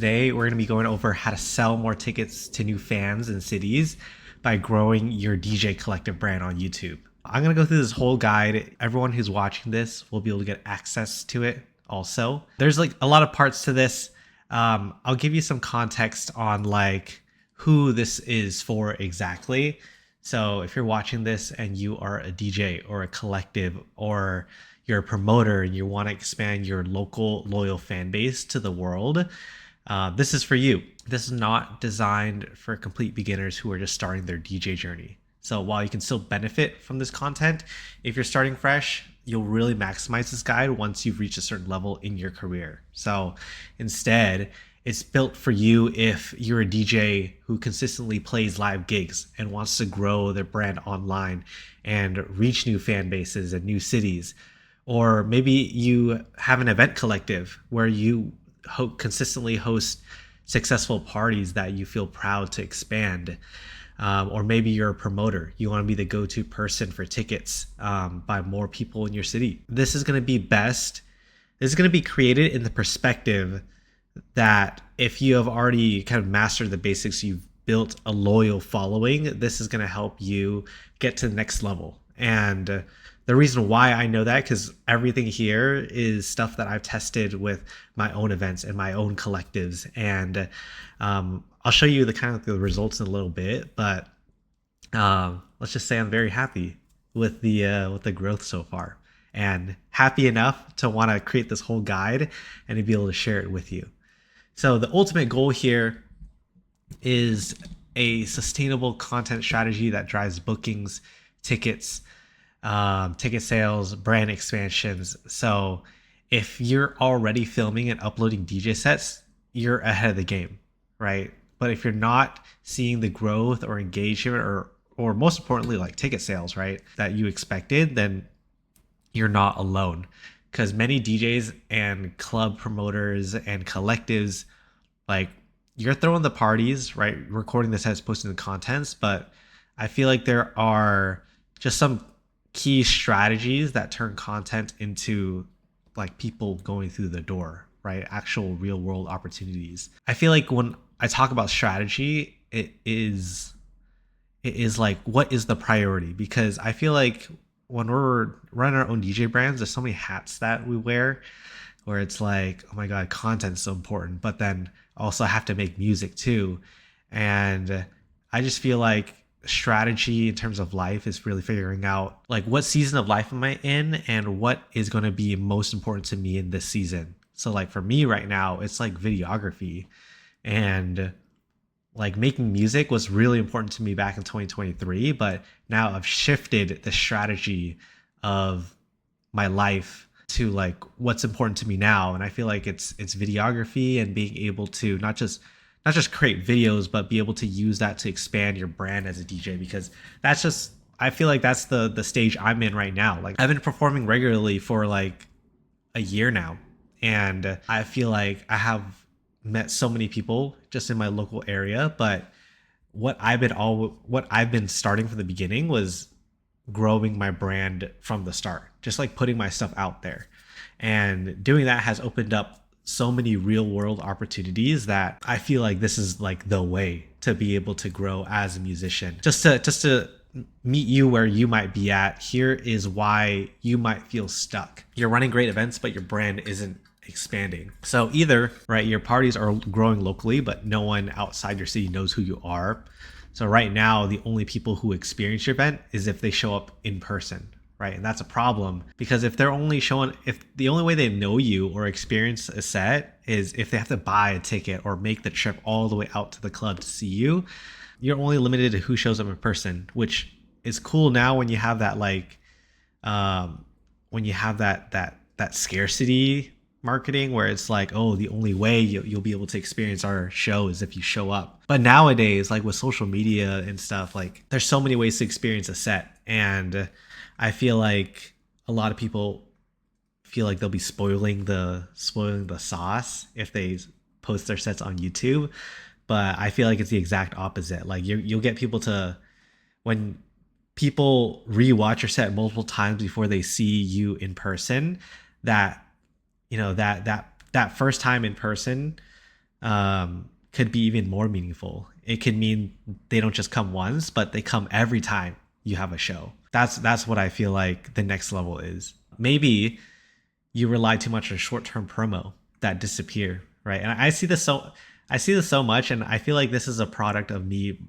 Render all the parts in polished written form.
today we're going to be going over how to sell more tickets to new fans and cities by growing your DJ collective brand on YouTube. I'm going to go through this whole guide. Everyone who's watching this will be able to get access to it also. There's like a lot of parts to this. I'll give you some context on like who this is for exactly. So if you're watching this and you are a DJ or a collective or you're a promoter and you want to expand your local loyal fan base to the world, this is for you. This is not designed for complete beginners who are just starting their DJ journey. So while you can still benefit from this content, if you're starting fresh, you'll really maximize this guide once you've reached a certain level in your career. So instead, it's built for you if you're a DJ who consistently plays live gigs and wants to grow their brand online and reach new fan bases and new cities. Or maybe you have an event collective where you consistently host successful parties that you feel proud to expand. Or maybe you're a promoter. You want to be the go-to person for tickets by more people in your city. This is going to be best. This is going to be created in the perspective that if you have already kind of mastered the basics, you've built a loyal following, this is going to help you get to the next level. And the reason why I know that, because everything here is stuff that I've tested with my own events and my own collectives. And I'll show you the kind of the results in a little bit, but let's just say I'm very happy with the growth so far, and happy enough to want to create this whole guide and to be able to share it with you. So the ultimate goal here is a sustainable content strategy that drives bookings, tickets, ticket sales, brand expansions. So if you're already filming and uploading DJ sets, you're ahead of the game, right? But if you're not seeing the growth or engagement or most importantly, like ticket sales, right, that you expected, then you're not alone. Because many DJs and club promoters and collectives, like, you're throwing the parties, right, recording the sets, posting the contents, but I feel like there are just some key strategies that turn content into like people going through the door, right? Actual real world opportunities. I feel like when I talk about strategy, it is like, what is the priority? Because I feel like when we're running our own DJ brands, there's so many hats that we wear where it's like, oh my God, content's so important, but then also I have to make music too. And I just feel like strategy in terms of life is really figuring out like what season of life am I in and what is going to be most important to me in this season. So like for me right now, it's like videography, and like making music was really important to me back in 2023, but now I've shifted the strategy of my life to like what's important to me now. And I feel like it's videography and being able to not just create videos, but be able to use that to expand your brand as a DJ, because that's just, I feel like that's the stage I'm in right now. Like I've been performing regularly for like a year now, and I feel like I have met so many people just in my local area, but what I've been starting from the beginning was growing my brand from the start, just like putting my stuff out there. And doing that has opened up so many real world opportunities that I feel like this is like the way to be able to grow as a musician. Just to meet you where you might be at, here is why you might feel stuck. You're running great events, but your brand isn't expanding. So either, right, your parties are growing locally, but no one outside your city knows who you are. So right now, the only people who experience your event is if they show up in person, right? And that's a problem, because if the only way they know you or experience a set is if they have to buy a ticket or make the trip all the way out to the club to see you, you're only limited to who shows up in person, which is cool now when you have that like, when you have that scarcity marketing where it's like, oh, the only way you'll be able to experience our show is if you show up. But nowadays, like with social media and stuff, like there's so many ways to experience a set. And I feel like a lot of people feel like they'll be spoiling the sauce if they post their sets on YouTube. But I feel like it's the exact opposite. Like you'll get people to, when people rewatch your set multiple times before they see you in person, that, you know, that first time in person could be even more meaningful. It could mean they don't just come once, but they come every time you have a show. That's what I feel like the next level is. Maybe you rely too much on short-term promo that disappear, right? And I see this so much, and I feel like this is a product of me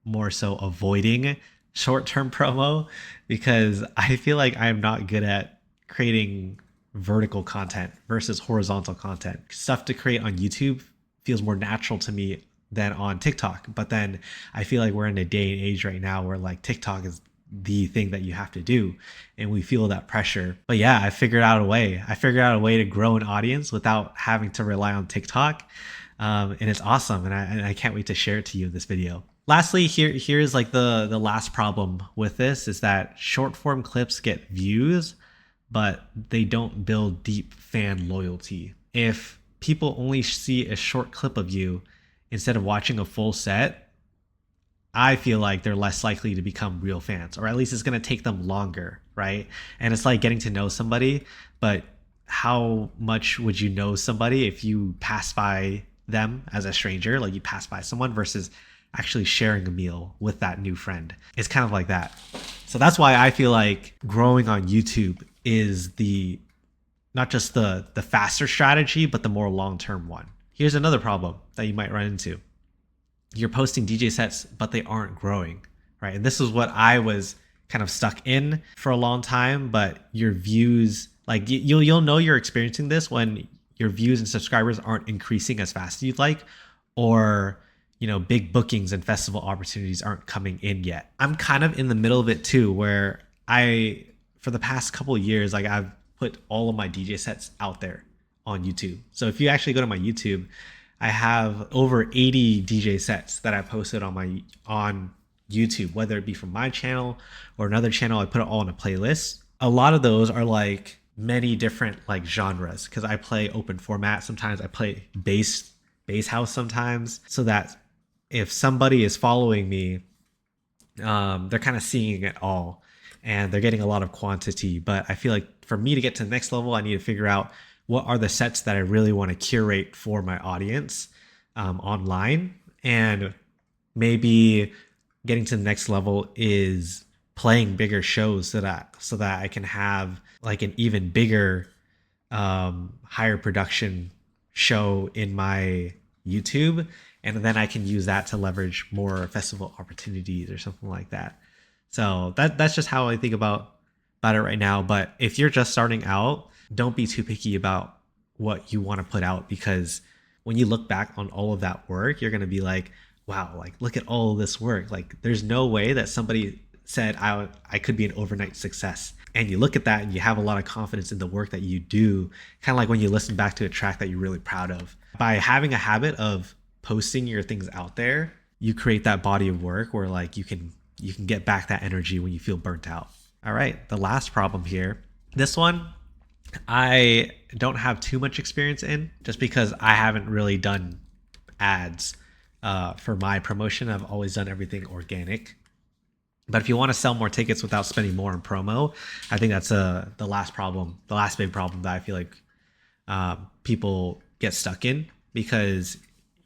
more so avoiding short-term promo because I feel like I'm not good at creating vertical content versus horizontal content. Stuff to create on YouTube feels more natural to me than on TikTok. But then I feel like we're in a day and age right now where like TikTok is the thing that you have to do, and we feel that pressure. But yeah, I figured out a way. I figured out a way to grow an audience without having to rely on TikTok. And it's awesome, and I can't wait to share it to you in this video. Lastly, here's like the last problem with this is that short form clips get views, but they don't build deep fan loyalty. If people only see a short clip of you instead of watching a full set, I feel like they're less likely to become real fans, or at least it's going to take them longer, right? And it's like getting to know somebody, but how much would you know somebody if you pass by them as a stranger, like you pass by someone versus actually sharing a meal with that new friend? It's kind of like that. So that's why I feel like growing on YouTube is the not just the faster strategy, but the more long-term one. Here's another problem that you might run into. You're posting DJ sets, but they aren't growing, right? And this is what I was kind of stuck in for a long time, but your views, like you'll know you're experiencing this when your views and subscribers aren't increasing as fast as you'd like, or big bookings and festival opportunities aren't coming in yet. I'm kind of in the middle of it too, where for the past couple of years, like I've put all of my DJ sets out there on YouTube. So if you actually go to my YouTube, I have over 80 DJ sets that I posted on YouTube, whether it be from my channel or another channel. I put it all in a playlist. A lot of those are like many different like genres because I play open format. Sometimes I play bass house sometimes, so that if somebody is following me, they're kind of seeing it all and they're getting a lot of quantity. But I feel like for me to get to the next level, I need to figure out what are the sets that I really want to curate for my audience online. And maybe getting to the next level is playing bigger shows so that I can have like an even bigger, higher production show in my YouTube. And then I can use that to leverage more festival opportunities or something like that. So that's just how I think about it right now. But if you're just starting out, don't be too picky about what you want to put out, because when you look back on all of that work, you're going to be like, wow, like look at all of this work. Like there's no way that somebody said I could be an overnight success. And you look at that and you have a lot of confidence in the work that you do, kind of like when you listen back to a track that you're really proud of. By having a habit of posting your things out there, you create that body of work where like you can get back that energy when you feel burnt out. All right, the last problem here. This one I don't have too much experience in, just because I haven't really done ads for my promotion. I've always done everything organic. But if you want to sell more tickets without spending more on promo, I think that's the last big problem that I feel like people get stuck in, because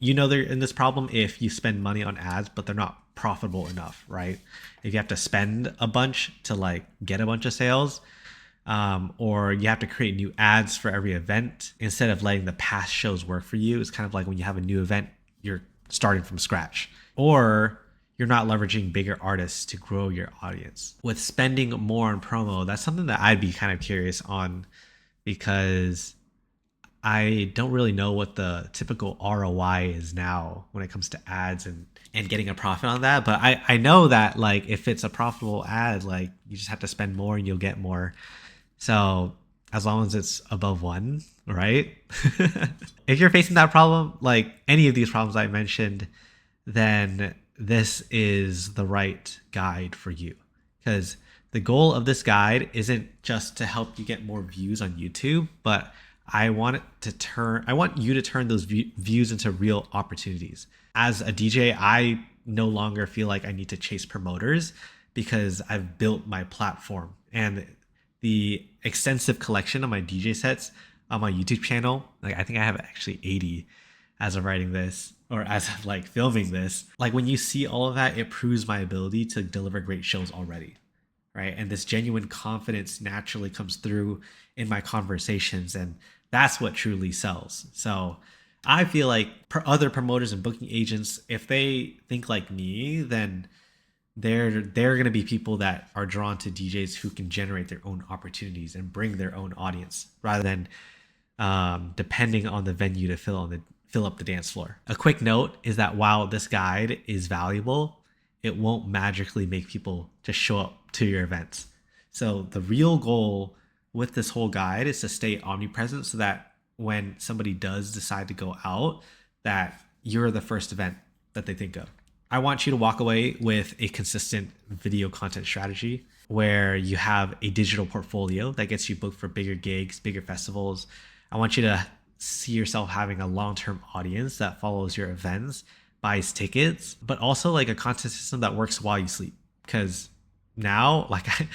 they're in this problem if you spend money on ads but they're not profitable enough, right? If you have to spend a bunch to like get a bunch of sales, or you have to create new ads for every event instead of letting the past shows work for you. It's kind of like when you have a new event, you're starting from scratch, or you're not leveraging bigger artists to grow your audience. With spending more on promo, that's something that I'd be kind of curious on, because I don't really know what the typical ROI is now when it comes to ads and getting a profit on that. But I know that like if it's a profitable ad, like you just have to spend more and you'll get more. So as long as it's above 1, right? If you're facing that problem, like any of these problems I mentioned, then this is the right guide for you. Because the goal of this guide isn't just to help you get more views on YouTube, but I want you to turn those views into real opportunities. As a DJ, I no longer feel like I need to chase promoters because I've built my platform, and the extensive collection of my DJ sets on my YouTube channel. Like I think I have actually 80. as of writing this, or as of like filming this. Like when you see all of that, it proves my ability to deliver great shows already, right? And this genuine confidence naturally comes through in my conversations, and that's what truly sells. So I feel like other promoters and booking agents, if they think like me, then they're going to be people that are drawn to DJs who can generate their own opportunities and bring their own audience, rather than depending on the venue to fill up the dance floor. A quick note is that while this guide is valuable, it won't magically make people just show up to your events. So the real goal with this whole guide is to stay omnipresent, so that when somebody does decide to go out, that you're the first event that they think of. I want you to walk away with a consistent video content strategy where you have a digital portfolio that gets you booked for bigger gigs, bigger festivals. I want you to see yourself having a long-term audience that follows your events, buys tickets, but also like a content system that works while you sleep. Because now, like I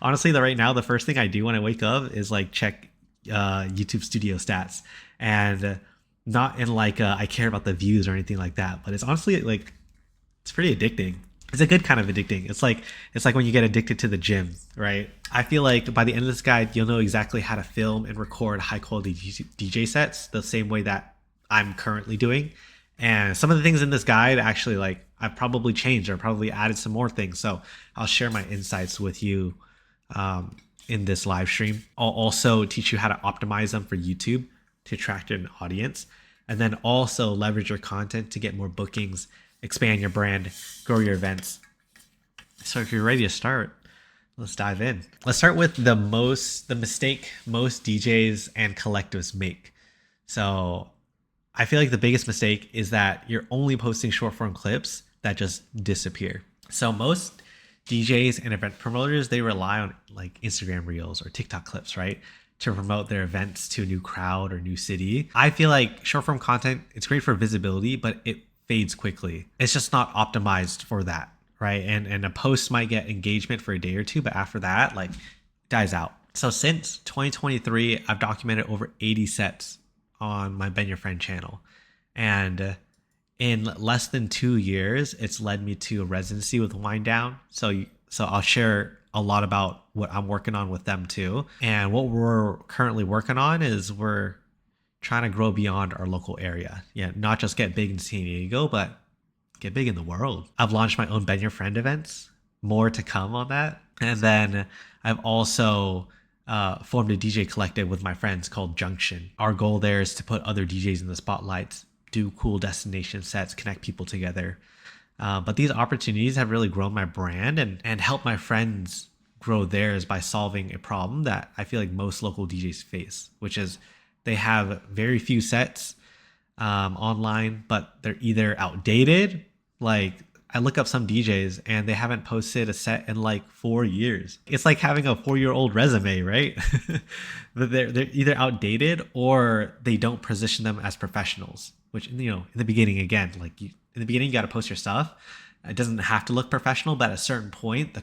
honestly, right now, the first thing I do when I wake up is like check YouTube studio stats, and not in like I care about the views or anything like that, but it's honestly like it's pretty addicting. It's a good kind of addicting. It's like when you get addicted to the gym, right? I feel like by the end of this guide, you'll know exactly how to film and record high quality DJ sets the same way that I'm currently doing. And some of the things in this guide actually, like, I've probably changed or probably added some more things. So I'll share my insights with you in this live stream. I'll also teach you how to optimize them for YouTube to attract an audience, and then also leverage your content to get more bookings, expand your brand, grow your events. So if you're ready to start, let's dive in. Let's start with the mistake most DJs and collectives make. So I feel like the biggest mistake is that you're only posting short form clips that just disappear. So most DJs and event promoters, they rely on like Instagram reels or TikTok clips, right, to promote their events to a new crowd or new city. I feel like short form content, it's great for visibility, but it fades quickly. It's just not optimized for that, right? And a post might get engagement for a day or two, but after that, like, dies out. So since 2023, I've documented over 80 sets on my Ben Your Friend channel. And in less than 2 years, it's led me to a residency with Wind Down. So I'll share a lot about what I'm working on with them too. And what we're currently working on is we're trying to grow beyond our local area. Yeah, not just get big in San Diego, but get big in the world. I've launched my own Ben Your Friend events. More to come on that. And then I've also formed a DJ collective with my friends called Junction. Our goal there is to put other DJs in the spotlight, do cool destination sets, connect people together. But these opportunities have really grown my brand and helped my friends grow theirs by solving a problem that I feel like most local DJs face, which is they have very few sets online, but they're either outdated. Like, I look up some DJs and they haven't posted a set in like 4 years. It's like having a 4-year-old resume, right? But they're either outdated or they don't position them as professionals, which, you know, in the beginning, again, like in the beginning, you got to post your stuff. It doesn't have to look professional, but at a certain point,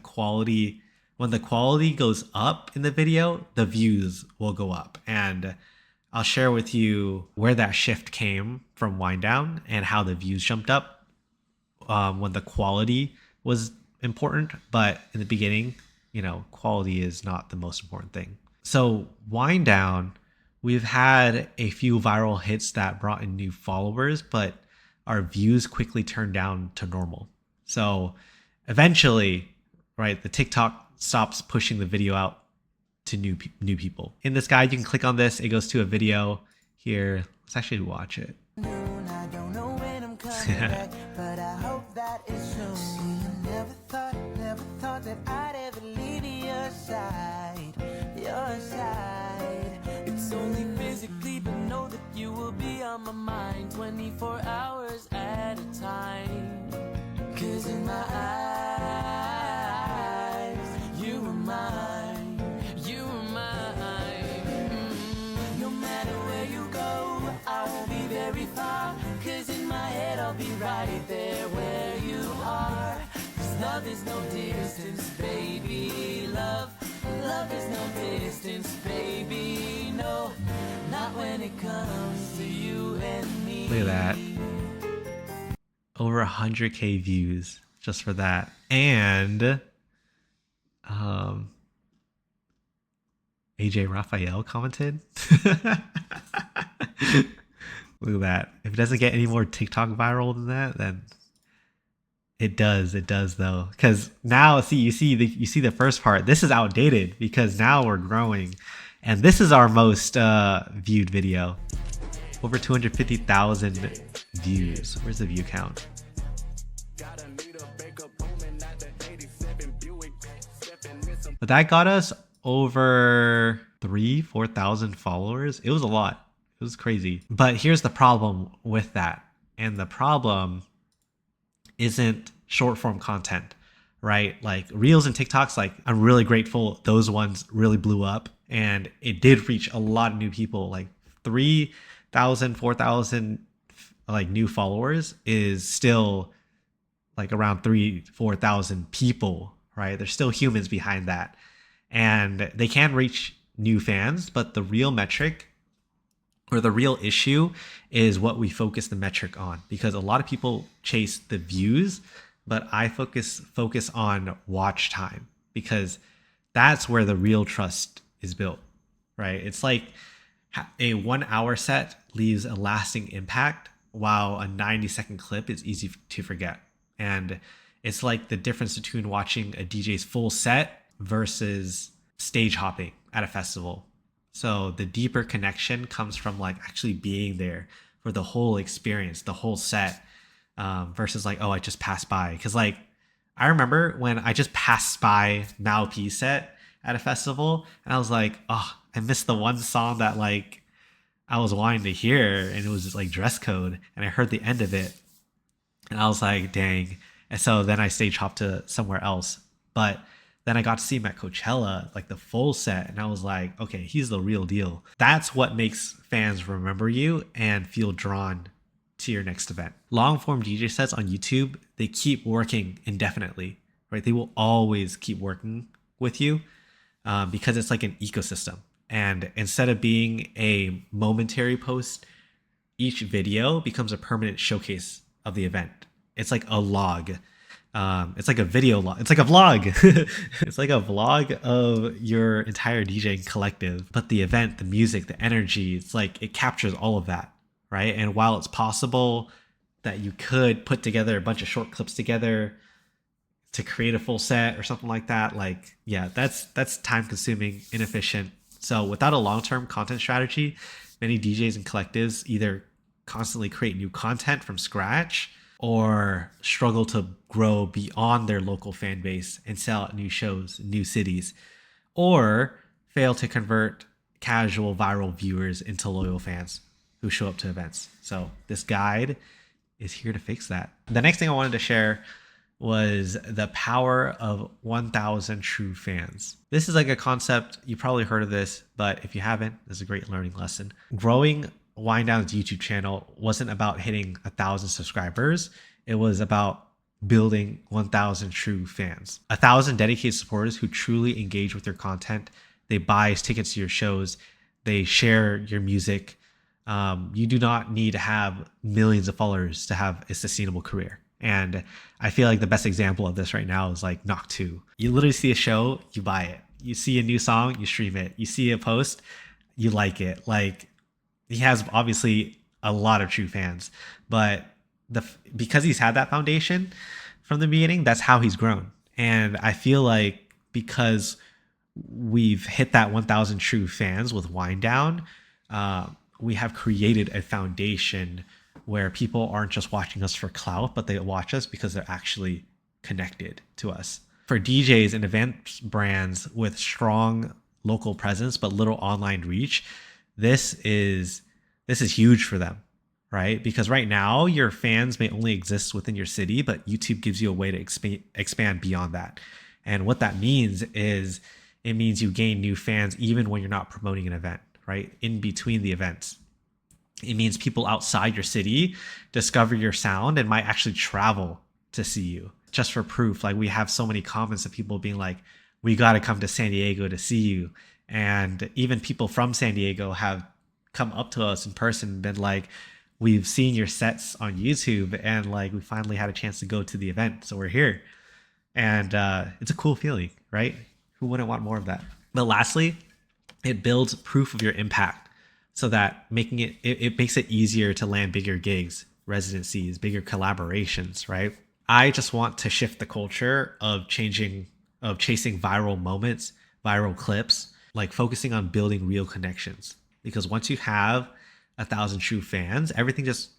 when the quality goes up in the video, the views will go up. And I'll share with you where that shift came from Wind Down and how the views jumped up when the quality was important. But in the beginning, you know, quality is not the most important thing. So Wind Down, we've had a few viral hits that brought in new followers, but our views quickly turned down to normal. So eventually, right, the TikTok stops pushing the video out to new people. In this guide, you can click on this. It goes to a video here. Let's actually watch it. I don't know when I'm coming back, but I hope that it's soon. Never thought that I'd ever leave your side. It's only physically, but know that you will be on my mind 24 hours at a time. 'Cause in my eyes, you are mine. No matter where you go, I won't be very far. 'Cause in my head, I'll be right there where you are. 'Cause love is no distance, baby. Love is no distance, baby. No, not when it comes to you and me. Look at that. Over 100K views just for that. And AJ Raphael commented. Look at that. If it doesn't get any more TikTok viral than that, then it does. It does though. Because now, you see the first part. This is outdated because now we're growing, and this is our most viewed video. Over 250,000 views. Where's the view count? But that got us over 4,000 followers. It was a lot. It was crazy. But here's the problem with that. And the problem isn't short form content, right? Like Reels and TikToks, like I'm really grateful those ones really blew up and it did reach a lot of new people. Like 3,000, 4,000 like new followers is still like around 4,000 people, right? There's still humans behind that. And they can reach new fans, but the real metric or the real issue is what we focus the metric on, because a lot of people chase the views, but I focus on watch time, because that's where the real trust is built, right? It's like a 1 hour set leaves a lasting impact, while a 90-second clip is easy to forget. And it's like the difference between watching a DJ's full set versus stage hopping at a festival. So the deeper connection comes from like actually being there for the whole experience, the whole set, versus like, oh, I just passed by. Because like I remember when I just passed by Mal P set at a festival, and I was like, oh, I missed the one song that like I was wanting to hear, and it was just like Dress Code, and I heard the end of it, and I was like, dang. And so then I stage hopped to somewhere else. But then I got to see him at Coachella, like the full set, and I was like, okay, he's the real deal. That's what makes fans remember you and feel drawn to your next event. Long form DJ sets on YouTube, they keep working indefinitely, right? They will always keep working with you because it's like an ecosystem. And instead of being a momentary post, each video becomes a permanent showcase of the event. It's like a log. It's like a video log. It's like a vlog. It's like a vlog of your entire DJing collective. But the event, the music, the energy, it's like it captures all of that, right? And while it's possible that you could put together a bunch of short clips together to create a full set or something like that, like, yeah, that's time consuming, inefficient. So without a long-term content strategy, many DJs and collectives either constantly create new content from scratch or struggle to grow beyond their local fan base and sell out new shows, new cities, or fail to convert casual viral viewers into loyal fans who show up to events. So this guide is here to fix that. The next thing I wanted to share was the power of 1,000 true fans. This is like a concept, you probably heard of this, but if you haven't, this is a great learning lesson. Growing Wind.Down's YouTube channel wasn't about hitting 1,000 subscribers. It was about building 1,000 true fans, 1,000 dedicated supporters who truly engage with your content. They buy tickets to your shows. They share your music. You do not need to have millions of followers to have a sustainable career. And I feel like the best example of this right now is like Knock 2. You literally see a show, you buy it. You see a new song, you stream it. You see a post, you like it. Like, he has obviously a lot of true fans, but because he's had that foundation from the beginning, that's how he's grown. And I feel like because we've hit that 1,000 true fans with Wind Down, we have created a foundation where people aren't just watching us for clout, but they watch us because they're actually connected to us. For DJs and event brands with strong local presence but little online reach, this is huge for them, right? Because right now your fans may only exist within your city, but YouTube gives you a way to expand beyond that. And what that means is it means you gain new fans even when you're not promoting an event, right? In between the events. It means people outside your city discover your sound and might actually travel to see you. Just for proof, like we have so many comments of people being like, we got to come to San Diego to see you. And even people from San Diego have come up to us in person and been like, we've seen your sets on YouTube, and like we finally had a chance to go to the event, so we're here. And it's a cool feeling, right? Who wouldn't want more of that? But lastly, it builds proof of your impact, so that it makes it easier to land bigger gigs, residencies, bigger collaborations, right? I just want to shift the culture of chasing viral moments, viral clips, like focusing on building real connections. Because once you have 1,000 true fans, everything just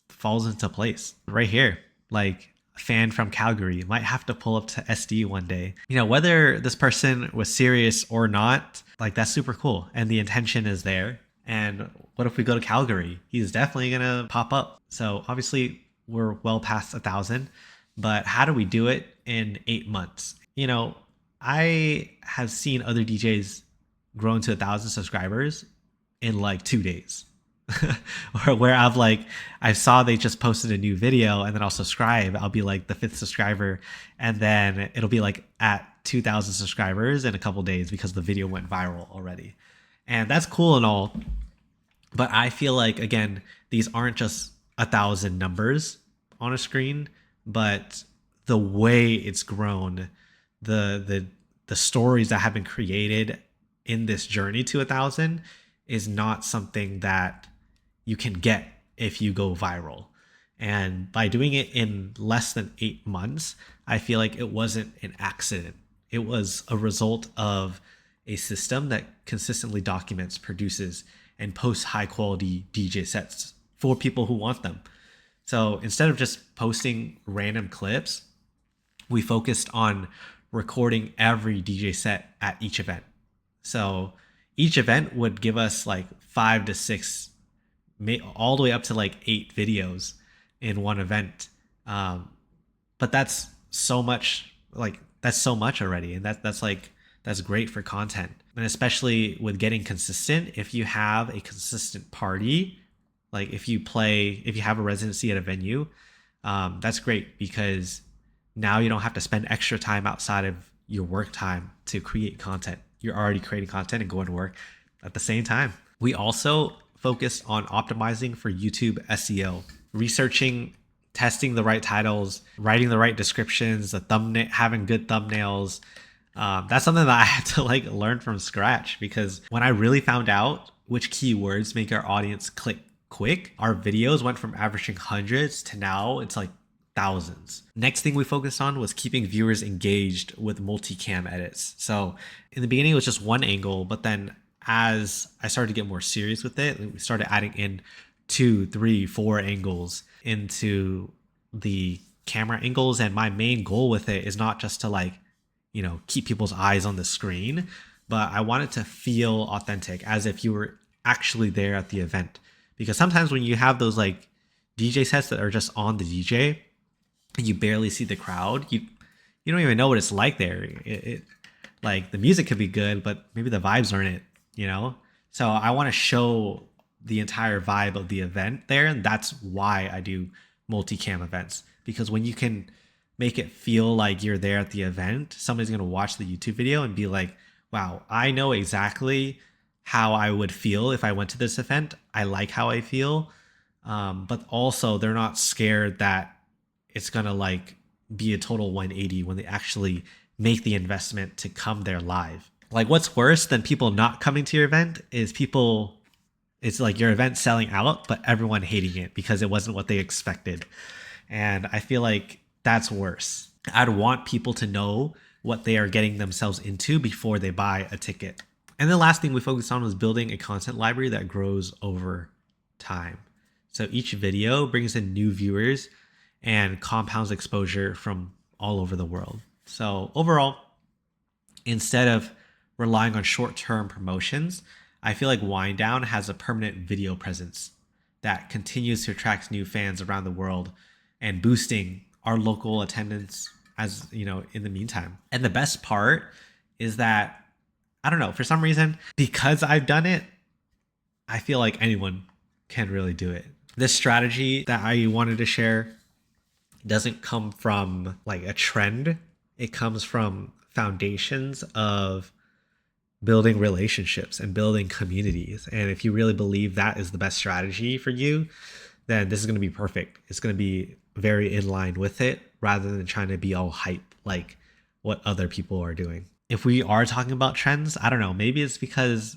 falls into place. Right here, like a fan from Calgary might have to pull up to SD one day. You know, whether this person was serious or not, like that's super cool. And the intention is there. And what if we go to Calgary? He's definitely gonna pop up. So obviously we're well past 1,000, but how do we do it in 8 months? You know, I have seen other DJs grow into 1,000 subscribers in like 2 days. Or where I saw they just posted a new video and then I'll subscribe. I'll be like the 5th subscriber, and then it'll be like at 2,000 subscribers in a couple days because the video went viral already. And that's cool and all, but I feel like, again, these aren't just 1,000 numbers on a screen, but the way it's grown, the stories that have been created in this journey to 1,000 is not something that you can get if you go viral. And by doing it in less than 8 months, I feel like it wasn't an accident. It was a result of a system that consistently documents, produces, and posts high quality DJ sets for people who want them. So instead of just posting random clips, we focused on recording every DJ set at each event. So each event would give us like 5 to 6, all the way up to like 8 videos in one event. But that's so much, like that's so much already, and that's great for content. And especially with getting consistent, if you have a consistent party, like if you have a residency at a venue, that's great, because now you don't have to spend extra time outside of your work time to create content. You're already creating content and going to work at the same time. We also focused on optimizing for YouTube SEO, researching, testing the right titles, writing the right descriptions, the thumbnail, having good thumbnails. That's something that I had to like learn from scratch, because when I really found out which keywords make our audience click quick, our videos went from averaging hundreds to now it's like thousands. Next thing we focused on was keeping viewers engaged with multicam edits. So in the beginning, it was just one angle, but then as I started to get more serious with it, we started adding in 2, 3, 4 angles into the camera angles. And my main goal with it is not just to like, you know, keep people's eyes on the screen, but I want it to feel authentic, as if you were actually there at the event. Because sometimes when you have those like DJ sets that are just on the DJ and you barely see the crowd, you don't even know what it's like there. It like the music could be good, but maybe the vibes aren't it, you know? So I want to show the entire vibe of the event there, and that's why I do multicam events. Because when you can make it feel like you're there at the event, somebody's going to watch the YouTube video and be like, wow, I know exactly how I would feel if I went to this event. I like how I feel. But also they're not scared that it's going to like be a total 180 when they actually make the investment to come there live. Like, what's worse than people not coming to your event is it's like your event selling out, but everyone hating it because it wasn't what they expected. And I feel like that's worse. I'd want people to know what they are getting themselves into before they buy a ticket. And the last thing we focused on was building a content library that grows over time. So each video brings in new viewers and compounds exposure from all over the world. So overall, instead of relying on short-term promotions, I feel like Wind Down has a permanent video presence that continues to attract new fans around the world and boosting our local attendance, as you know, in the meantime. And the best part is that, I don't know, for some reason, because I've done it, I feel like anyone can really do it. This strategy that I wanted to share doesn't come from like a trend. It comes from foundations of building relationships and building communities. And if you really believe that is the best strategy for you, then this is going to be perfect. It's going to be very in line with it rather than trying to be all hype like what other people are doing. If we are talking about trends, I don't know, maybe it's because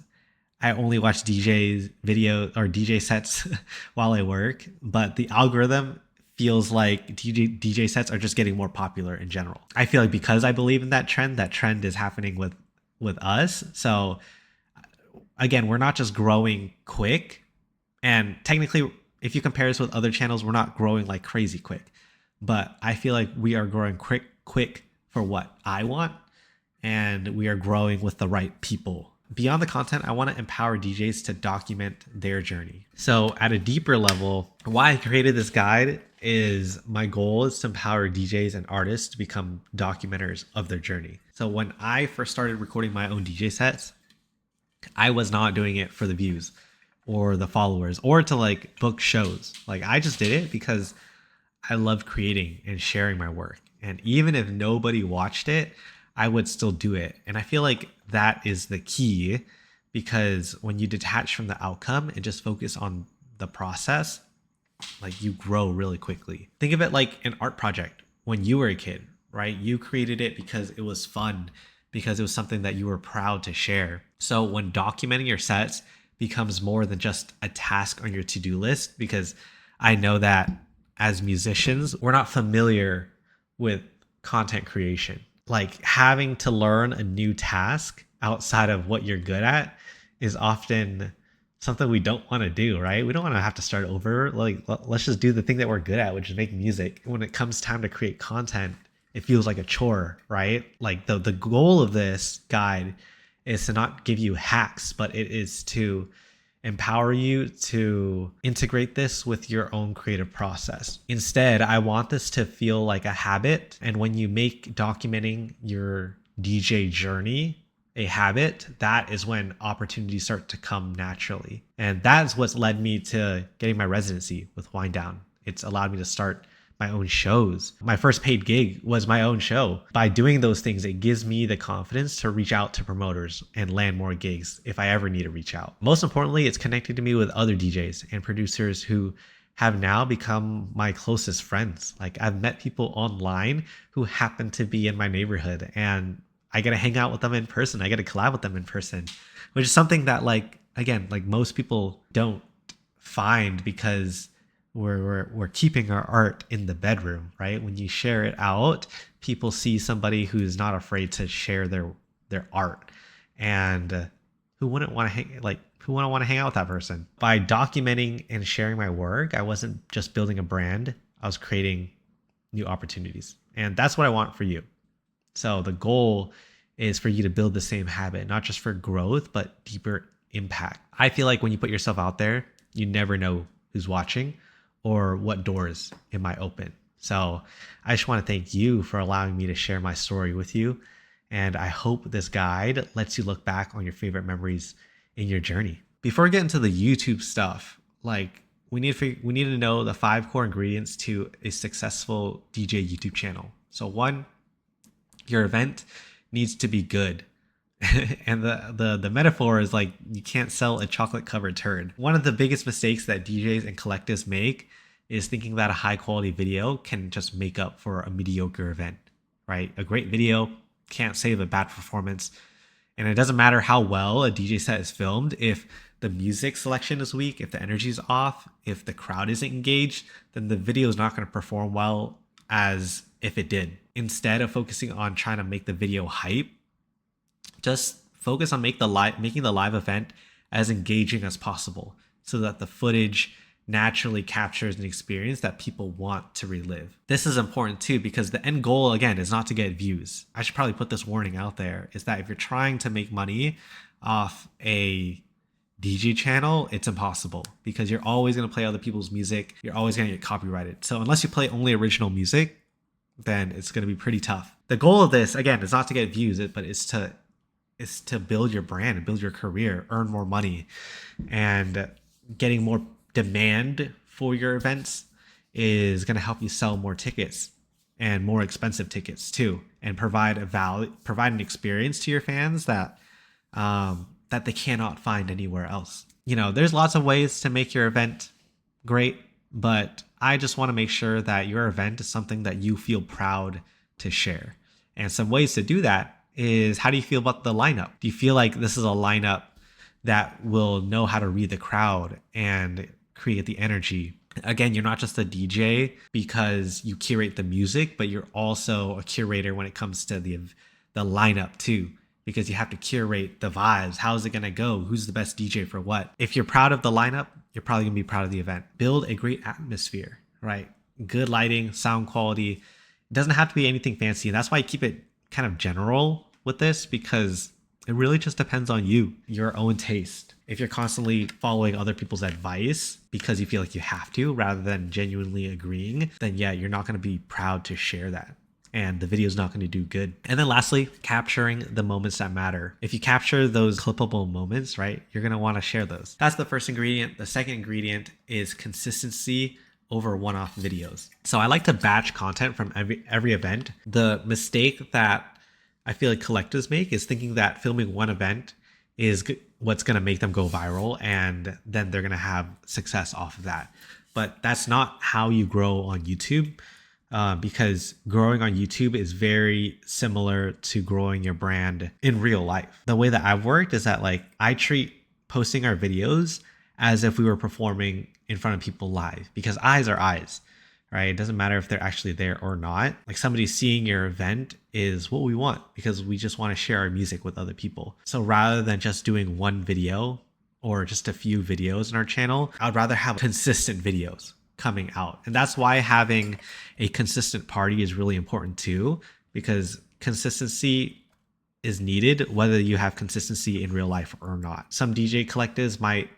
I only watch DJs video or DJ sets while I work, but the algorithm feels like DJ sets are just getting more popular in general. I feel like because I believe in that trend is happening with us. So again, we're not just growing quick, and technically if you compare us with other channels, we're not growing like crazy quick. But I feel like we are growing quick for what I want, and we are growing with the right people. Beyond the content, I want to empower DJs to document their journey. So at a deeper level, why I created this guide is my goal is to empower DJs and artists to become documenters of their journey. So when I first started recording my own DJ sets, I was not doing it for the views or the followers or to like book shows. Like I just did it because I loved creating and sharing my work. And even if nobody watched it, I would still do it. And I feel like that is the key, because when you detach from the outcome and just focus on the process, like you grow really quickly. Think of it like an art project. When you were a kid, right? You created it because it was fun, because it was something that you were proud to share. So when documenting your sets becomes more than just a task on your to-do list, because I know that as musicians, we're not familiar with content creation. Like having to learn a new task outside of what you're good at is often something we don't want to do, right? We don't want to have to start over. Like, let's just do the thing that we're good at, which is make music. When it comes time to create content, it feels like a chore, right? Like the goal of this guide is to not give you hacks, but it is to empower you to integrate this with your own creative process. Instead, I want this to feel like a habit. And when you make documenting your DJ journey a habit, that is when opportunities start to come naturally. And that's what's led me to getting my residency with Wind Down. It's allowed me to start my own shows. My first paid gig was my own show. By doing those things, it gives me the confidence to reach out to promoters and land more gigs if I ever need to reach out. Most importantly, it's connected to me with other DJs and producers who have now become my closest friends. Like I've met people online who happen to be in my neighborhood, and I get to hang out with them in person. I get to collab with them in person, which is something that like most people don't find, because we're keeping our art in the bedroom, right? When you share it out, people see somebody who's not afraid to share their art, and who wouldn't want to hang out with that person? By documenting and sharing my work, I wasn't just building a brand, I was creating new opportunities. And that's what I want for you. So the goal is for you to build the same habit, not just for growth, but deeper impact. I feel like when you put yourself out there, you never know who's watching or what doors it might open. So I just want to thank you for allowing me to share my story with you. And I hope this guide lets you look back on your favorite memories in your journey. Before we get into the YouTube stuff, like we need to know the 5 core ingredients to a successful DJ YouTube channel. So 1, your event needs to be good. And the metaphor is like you can't sell a chocolate covered turd. One of the biggest mistakes that DJs and collectives make is thinking that a high quality video can just make up for a mediocre event, right? A great video can't save a bad performance. And it doesn't matter how well a DJ set is filmed, if the music selection is weak, if the energy is off, if the crowd isn't engaged, then the video is not going to perform well as if it did. Instead of focusing on trying to make the video hype, just focus on making the live event as engaging as possible, so that the footage naturally captures an experience that people want to relive. This is important too, because the end goal, again, is not to get views. I should probably put this warning out there, is that if you're trying to make money off a DJ channel, it's impossible, because you're always going to play other people's music. You're always going to get copyrighted. So unless you play only original music, then it's going to be pretty tough. The goal of this, again, is not to get views, but it's to build your brand and build your career, earn more money, and getting more demand for your events is going to help you sell more tickets, and more expensive tickets too, and provide an experience to your fans that they cannot find anywhere else. You know, there's lots of ways to make your event great. but I just want to make sure that your event is something that you feel proud to share. And some ways to do that is, how do you feel about the lineup? Do you feel like this is a lineup that will know how to read the crowd and create the energy? Again, you're not just a DJ because you curate the music, but you're also a curator when it comes to the lineup too, because you have to curate the vibes. How's it going to go? Who's the best DJ for what? If you're proud of the lineup, you're probably going to be proud of the event. Build a great atmosphere, right? Good lighting, sound quality. It doesn't have to be anything fancy. And that's why I keep it kind of general with this, because it really just depends on you, your own taste. If you're constantly following other people's advice because you feel like you have to, rather than genuinely agreeing, then yeah, you're not going to be proud to share that, and the video is not going to do good. And then lastly, capturing the moments that matter. If you capture those clippable moments, right, you're going to want to share those. That's the first ingredient. The second ingredient is consistency over one-off videos. So I like to batch content from every event. The mistake that I feel like collectives make is thinking that filming one event is what's going to make them go viral, and then they're going to have success off of that. But that's not how you grow on YouTube, because growing on YouTube is very similar to growing your brand in real life. The way that I've worked is that, like, I treat posting our videos as if we were performing in front of people live, because eyes are eyes. Right? It doesn't matter if they're actually there or not. Like, somebody seeing your event is what we want, because we just want to share our music with other people. So rather than just doing one video or just a few videos in our channel, I'd rather have consistent videos coming out. And that's why having a consistent party is really important too, because consistency is needed whether you have consistency in real life or not. Some DJ collectives might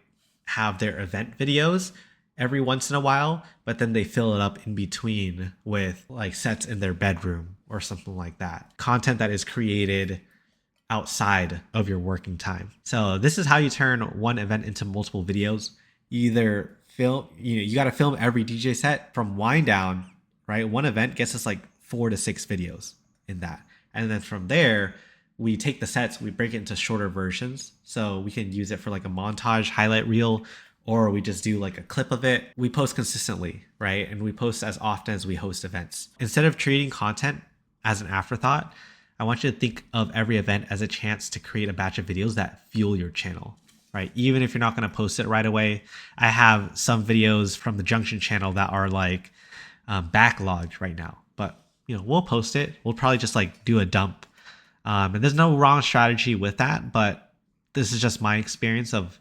have their event videos every once in a while, but then they fill it up in between with like sets in their bedroom or something like that. Content that is created outside of your working time. So this is how you turn one event into multiple videos. You either film, you got to film every DJ set from wind down, right? One event gets us like 4 to 6 videos in that. And then from there, we take the sets, we break it into shorter versions. So we can use it for like a montage highlight reel, or we just do like a clip of it. We post consistently, right? And we post as often as we host events. Instead of treating content as an afterthought, I want you to think of every event as a chance to create a batch of videos that fuel your channel, right? Even if you're not going to post it right away. I have some videos from the Junction channel that are like backlogged right now, but we'll post it. We'll probably just like do a dump. And there's no wrong strategy with that, but this is just my experience of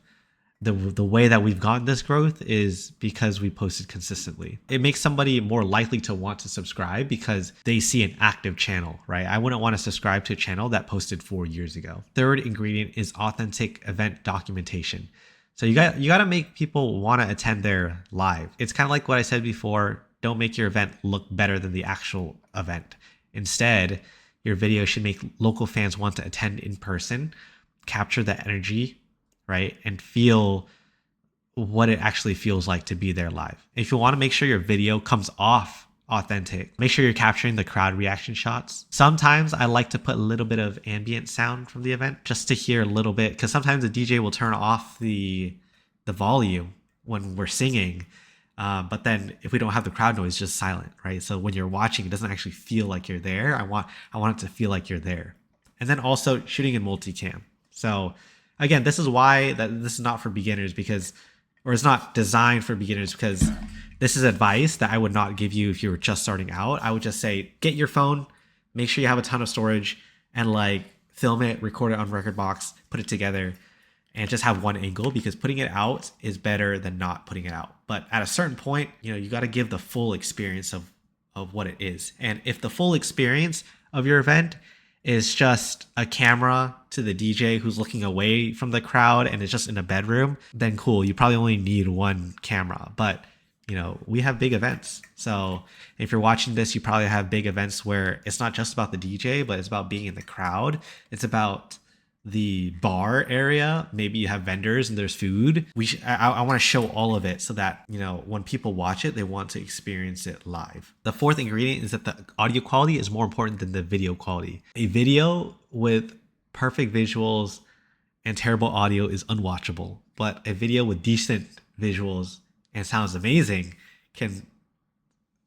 the way that we've gotten this growth is because we posted consistently. It makes somebody more likely to want to subscribe because they see an active channel, right? I wouldn't want to subscribe to a channel that posted 4 years ago. Third ingredient is authentic event documentation. So you got to make people want to attend their live. It's kind of like what I said before. Don't make your event look better than the actual event. Instead, your video should make local fans want to attend in person, capture that energy, right? And feel what it actually feels like to be there live. If you want to make sure your video comes off authentic, make sure you're capturing the crowd reaction shots. Sometimes I like to put a little bit of ambient sound from the event just to hear a little bit, because sometimes the DJ will turn off the volume when we're singing. But then if we don't have the crowd noise, just silent, right? So when you're watching, it doesn't actually feel like you're there. I want it to feel like you're there. And then also shooting in multicam. So again, this is why this is not for beginners, or it's not designed for beginners, because this is advice that I would not give you if you were just starting out. I would just say, get your phone, make sure you have a ton of storage, and like film it, record it on Rekordbox, put it together, and just have one angle, because putting it out is better than not putting it out. But at a certain point, you got to give the full experience of what it is. And if the full experience of your event is just a camera to the DJ who's looking away from the crowd and it's just in a bedroom, then cool. You probably only need one camera. But we have big events. So if you're watching this, you probably have big events where it's not just about the DJ, but it's about being in the crowd. It's about the bar area. Maybe you have vendors and there's food. I want to show all of it so that when people watch it, they want to experience it live. The fourth ingredient is that the audio quality is more important than the video quality. A video with perfect visuals and terrible audio is unwatchable, but a video with decent visuals and sounds amazing can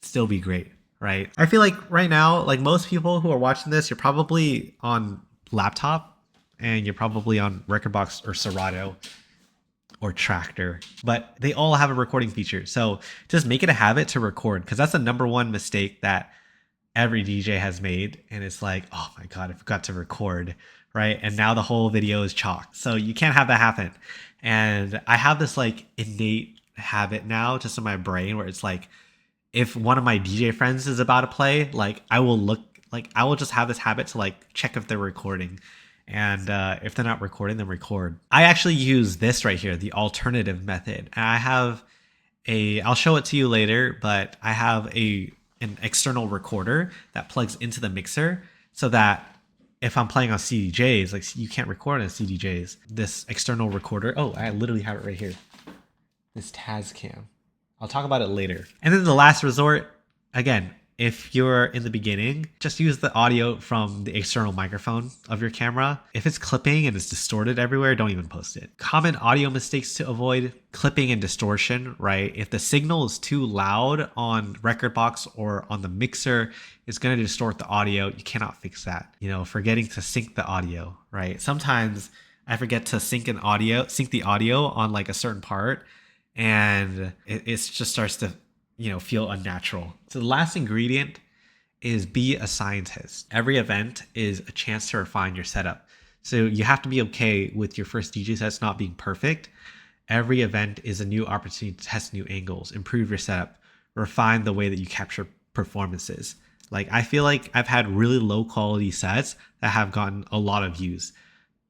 still be great, right? I feel like right now, like most people who are watching this, you're probably on laptop and you're probably on Rekordbox or Serato or Tractor, but they all have a recording feature. So just make it a habit to record, because that's the number one mistake that every DJ has made. And it's like, oh my God, I forgot to record, right? And now the whole video is chalk. So you can't have that happen. And I have this like innate habit now just in my brain where it's like, if one of my DJ friends is about to play, like I will just have this habit to like check if they're recording. And if they're not recording, then record. I actually use this right here, the alternative method. And I have I'll show it to you later, but I have an external recorder that plugs into the mixer so that if I'm playing on CDJs, like you can't record on CDJs, this external recorder, oh, I literally have it right here. This Tascam. I'll talk about it later. And then the last resort, again, if you're in the beginning, just use the audio from the external microphone of your camera. If it's clipping and it's distorted everywhere, don't even post it. Common audio mistakes to avoid: clipping and distortion, right? If the signal is too loud on Rekordbox or on the mixer, it's going to distort the audio. You cannot fix that. You know, forgetting to sync the audio, right? Sometimes I forget to sync the audio on like a certain part, and it just starts to feel unnatural. So the last ingredient is be a scientist. Every event is a chance to refine your setup. So you have to be okay with your first DJ sets not being perfect. Every event is a new opportunity to test new angles, improve your setup, refine the way that you capture performances. Like I feel like I've had really low quality sets that have gotten a lot of views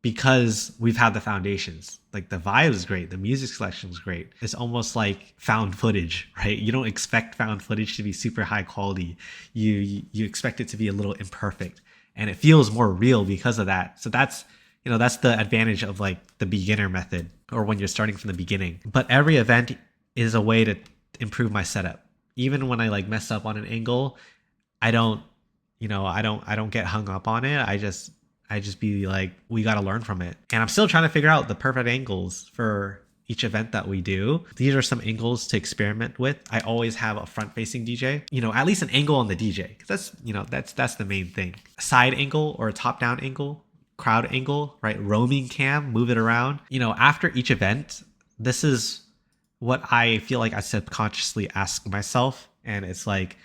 because we've had the foundations. Like the vibe is great, the music selection is great. It's almost like found footage, right? You don't expect found footage to be super high quality. You expect it to be a little imperfect, and it feels more real because of that. So that's the advantage of like the beginner method, or when you're starting from the beginning. But every event is a way to improve my setup. Even when I like mess up on an angle, I don't get hung up on it. I just be like, we got to learn from it. And I'm still trying to figure out the perfect angles for each event that we do. These are some angles to experiment with. I always have a front facing DJ, at least an angle on the DJ. Cause that's the main thing. A side angle or a top down angle, crowd angle, right? Roaming cam, move it around. After each event, this is what I feel like I subconsciously ask myself. And it's like,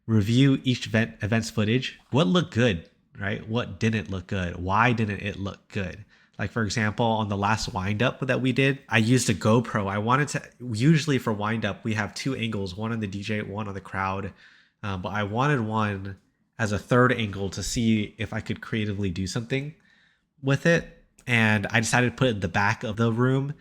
review each event's footage. What looked good? Right? What didn't look good? Why didn't it look good? Like for example, on the last wind up that we did, I used a GoPro. I wanted to, usually for wind up, we have two angles, one on the DJ, one on the crowd. But I wanted one as a third angle to see if I could creatively do something with it. And I decided to put it in the back of the room,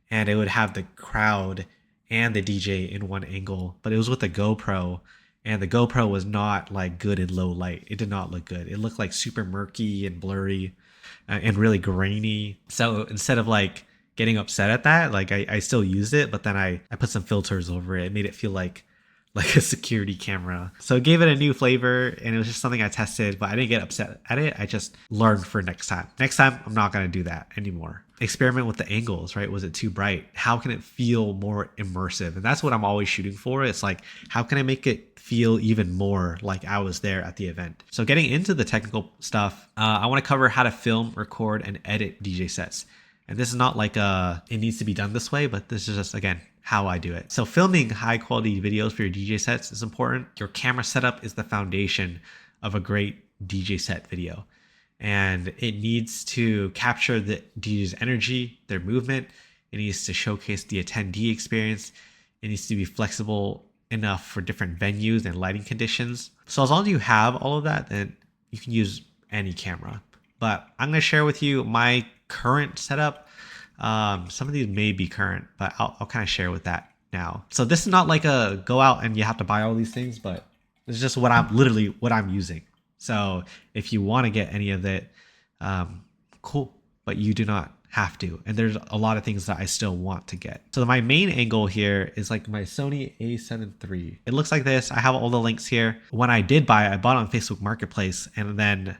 and it would have the crowd and the DJ in one angle, but it was with a GoPro. And the GoPro was not like good in low light. It did not look good. It looked like super murky and blurry and really grainy. So instead of like getting upset at that, like I still used it, but then I put some filters over it. It made it feel like a security camera. So it gave it a new flavor, and it was just something I tested, but I didn't get upset at it. I just learned for next time. Next time, I'm not going to do that anymore. Experiment with the angles, right? Was it too bright? How can it feel more immersive? And that's what I'm always shooting for. It's like, how can I make it feel even more like I was there at the event? So getting into the technical stuff, I want to cover how to film, record, and edit DJ sets. And this is not like it needs to be done this way, but this is just, again, how I do it. So filming high quality videos for your DJ sets is important. Your camera setup is the foundation of a great DJ set video. And it needs to capture the DJ's energy, their movement. It needs to showcase the attendee experience. It needs to be flexible enough for different venues and lighting conditions. So as long as you have all of that, then you can use any camera. But I'm going to share with you my current setup. Some of these may be current, but I'll kind of share with that now. So this is not like a go out and you have to buy all these things, but it's just what I'm using. So if you want to get any of it, cool, but you do not have to. And there's a lot of things that I still want to get. So my main angle here is like my Sony a7 III. It looks like this. I have all the links here. When I did buy it, I bought it on Facebook Marketplace, and then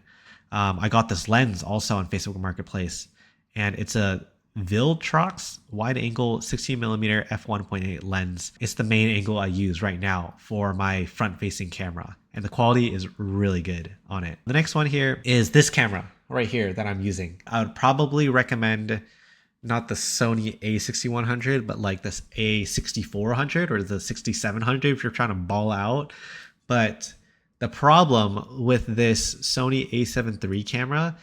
I got this lens also on Facebook Marketplace, and it's a Viltrox wide angle 16mm f1.8 lens. It's the main angle I use right now for my front facing camera, and the quality is really good on it. The next one here is this camera right here that I'm using. I would probably recommend not the Sony a6100, but like this a6400 or the 6700 if you're trying to ball out. But the problem with this Sony a7 III camera,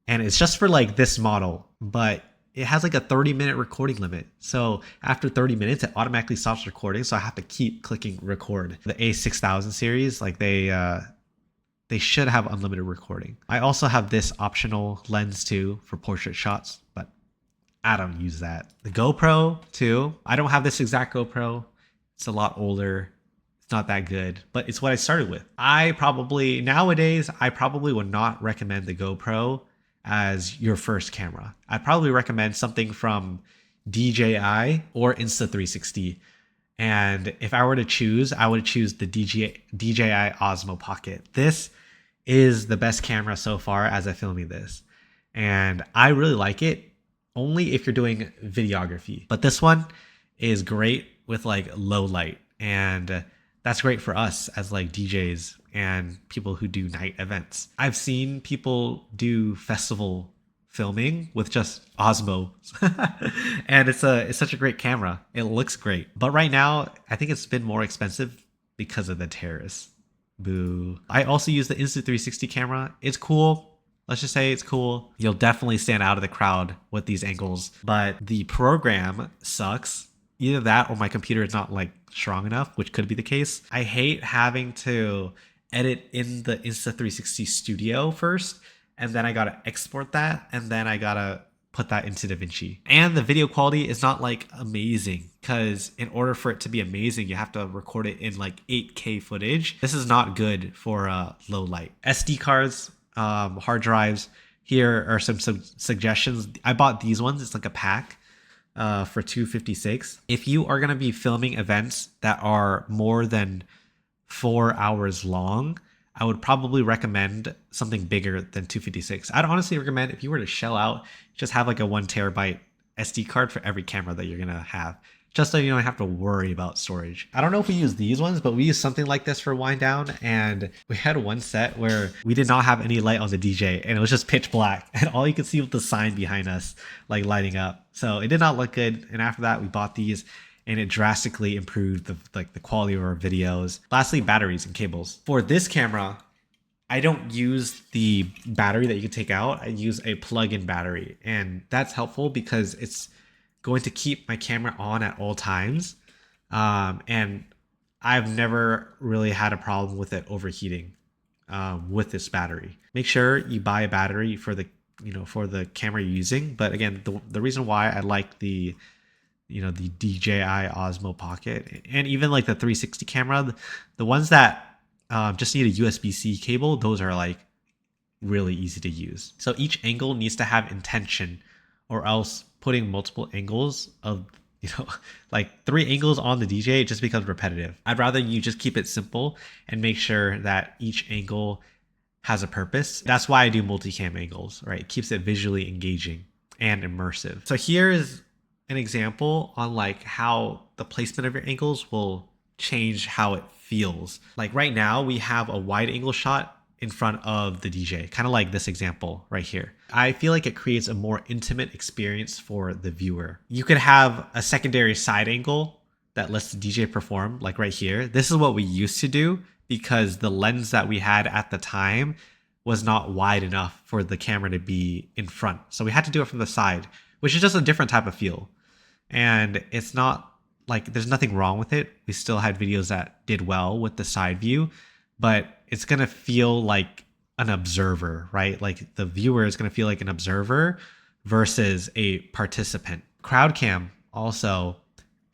and it's just for like this model, but it has like a 30-minute recording limit. So after 30 minutes, it automatically stops recording. So I have to keep clicking record. The A6000 series, like they should have unlimited recording. I also have this optional lens too for portrait shots, but I don't use that. The GoPro too. I don't have this exact GoPro. It's a lot older. It's not that good, but it's what I started with. Nowadays, I probably would not recommend the GoPro as your first camera. I'd probably recommend something from DJI or Insta360. And if I were to choose, I would choose the DJI Osmo Pocket. This is the best camera so far as I'm filming this. And I really like it only if you're doing videography. But this one is great with like low light. And that's great for us as like DJs and people who do night events. I've seen people do festival filming with just Osmo and it's such a great camera. It looks great. But right now, I think it's been more expensive because of the tariffs. Boo. I also use the Insta360 camera. It's cool. Let's just say it's cool. You'll definitely stand out of the crowd with these angles, but the program sucks. Either that or my computer is not like strong enough, which could be the case. I hate having to edit in the Insta360 Studio first, and then I gotta export that, and then I gotta put that into DaVinci. And the video quality is not like amazing, because in order for it to be amazing, you have to record it in like 8K footage. This is not good for low light. SD cards, hard drives. Here are some suggestions. I bought these ones. It's like a pack for $256. If you are going to be filming events that are more than 4 hours long, I would probably recommend something bigger than $256. I'd honestly recommend, if you were to shell out, just have like a 1 terabyte SD card for every camera that you're going to have, just so you don't have to worry about storage. I don't know if we use these ones, but we use something like this for wind down. And we had one set where we did not have any light on the DJ, and it was just pitch black, and all you could see was the sign behind us like lighting up. So it did not look good. And after that, we bought these, and it drastically improved the quality of our videos. Lastly, batteries and cables. For this camera, I don't use the battery that you can take out. I use a plug-in battery, and that's helpful because it's going to keep my camera on at all times. And I've never really had a problem with it overheating with this battery. Make sure you buy a battery for the camera you're using. But again, the reason why I like the DJI Osmo Pocket and even like the 360 camera, the ones that just need a USB-C cable, those are like really easy to use. So each angle needs to have intention, or else putting multiple angles of like 3 angles on the DJ, it just becomes repetitive. I'd rather you just keep it simple and make sure that each angle has a purpose. That's why I do multicam angles, right? It keeps it visually engaging and immersive. So here is an example on like how the placement of your angles will change how it feels. Like right now we have a wide angle shot in front of the DJ, kind of like this example right here. I feel like it creates a more intimate experience for the viewer. You could have a secondary side angle that lets the DJ perform, like right here. This is what we used to do because the lens that we had at the time was not wide enough for the camera to be in front. So we had to do it from the side, which is just a different type of feel. And it's not like there's nothing wrong with it. We still had videos that did well with the side view, but it's going to feel like an observer, right? Like the viewer is going to feel like an observer versus a participant. Crowd cam also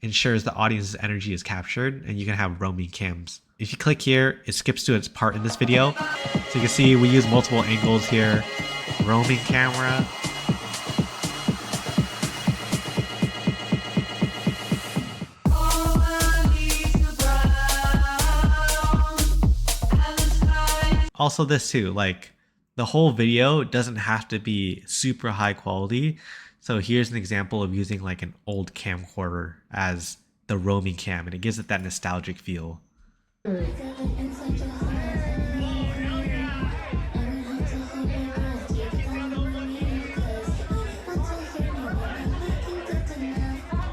ensures the audience's energy is captured, and you can have roaming cams. If you click here, it skips to its part in this video. So you can see we use multiple angles here. Roaming camera. Also this too, like the whole video doesn't have to be super high quality So here's an example of using like an old camcorder as the roaming cam, and it gives it that nostalgic feel. Right,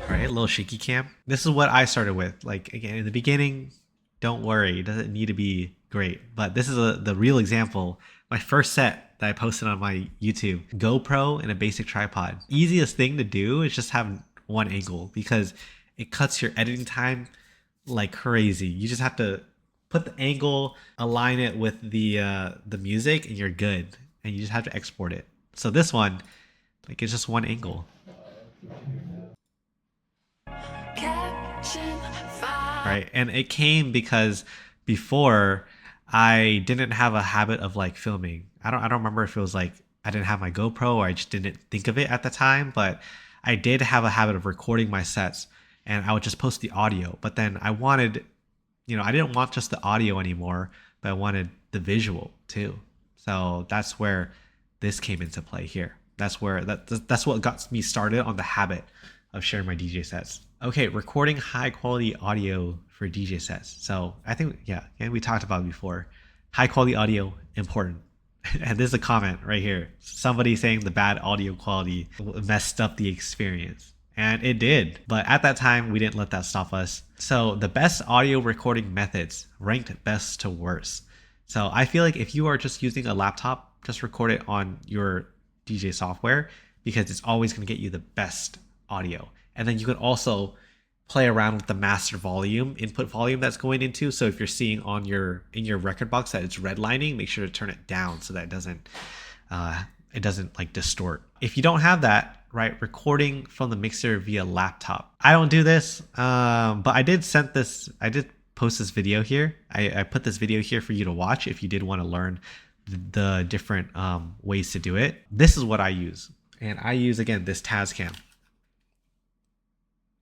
a little shaky cam. This is what I started with. Like again, in the beginning, don't worry, it doesn't need to be great. But this is the real example. My first set that I posted on my YouTube, GoPro and a basic tripod. Easiest thing to do is just have one angle because it cuts your editing time like crazy. You just have to put the angle, align it with the music, and you're good. And you just have to export it. So this one, like it's just one angle. Right, and it came because before I didn't have a habit of like filming. I don't remember if it was like I didn't have my GoPro or I just didn't think of it at the time, but I did have a habit of recording my sets and I would just post the audio. But then I wanted, I didn't want just the audio anymore, but I wanted the visual too. So that's where this came into play here. That's what got me started on the habit of sharing my DJ sets. Okay, recording high quality audio for DJ sets. So I think, we talked about it before. High quality audio, important. And there's a comment right here. Somebody saying the bad audio quality messed up the experience. And it did. But at that time, we didn't let that stop us. So the best audio recording methods ranked best to worst. So I feel like if you are just using a laptop, just record it on your DJ software because it's always going to get you the best audio. And then you can also play around with the master volume, input volume that's going into. So if you're seeing in your record box that it's redlining, make sure to turn it down so that it doesn't like distort. If you don't have that, right, recording from the mixer via laptop. I don't do this, but I did post this video here. I put this video here for you to watch if you did want to learn the different ways to do it. This is what I use. And I use, again, this Tascam.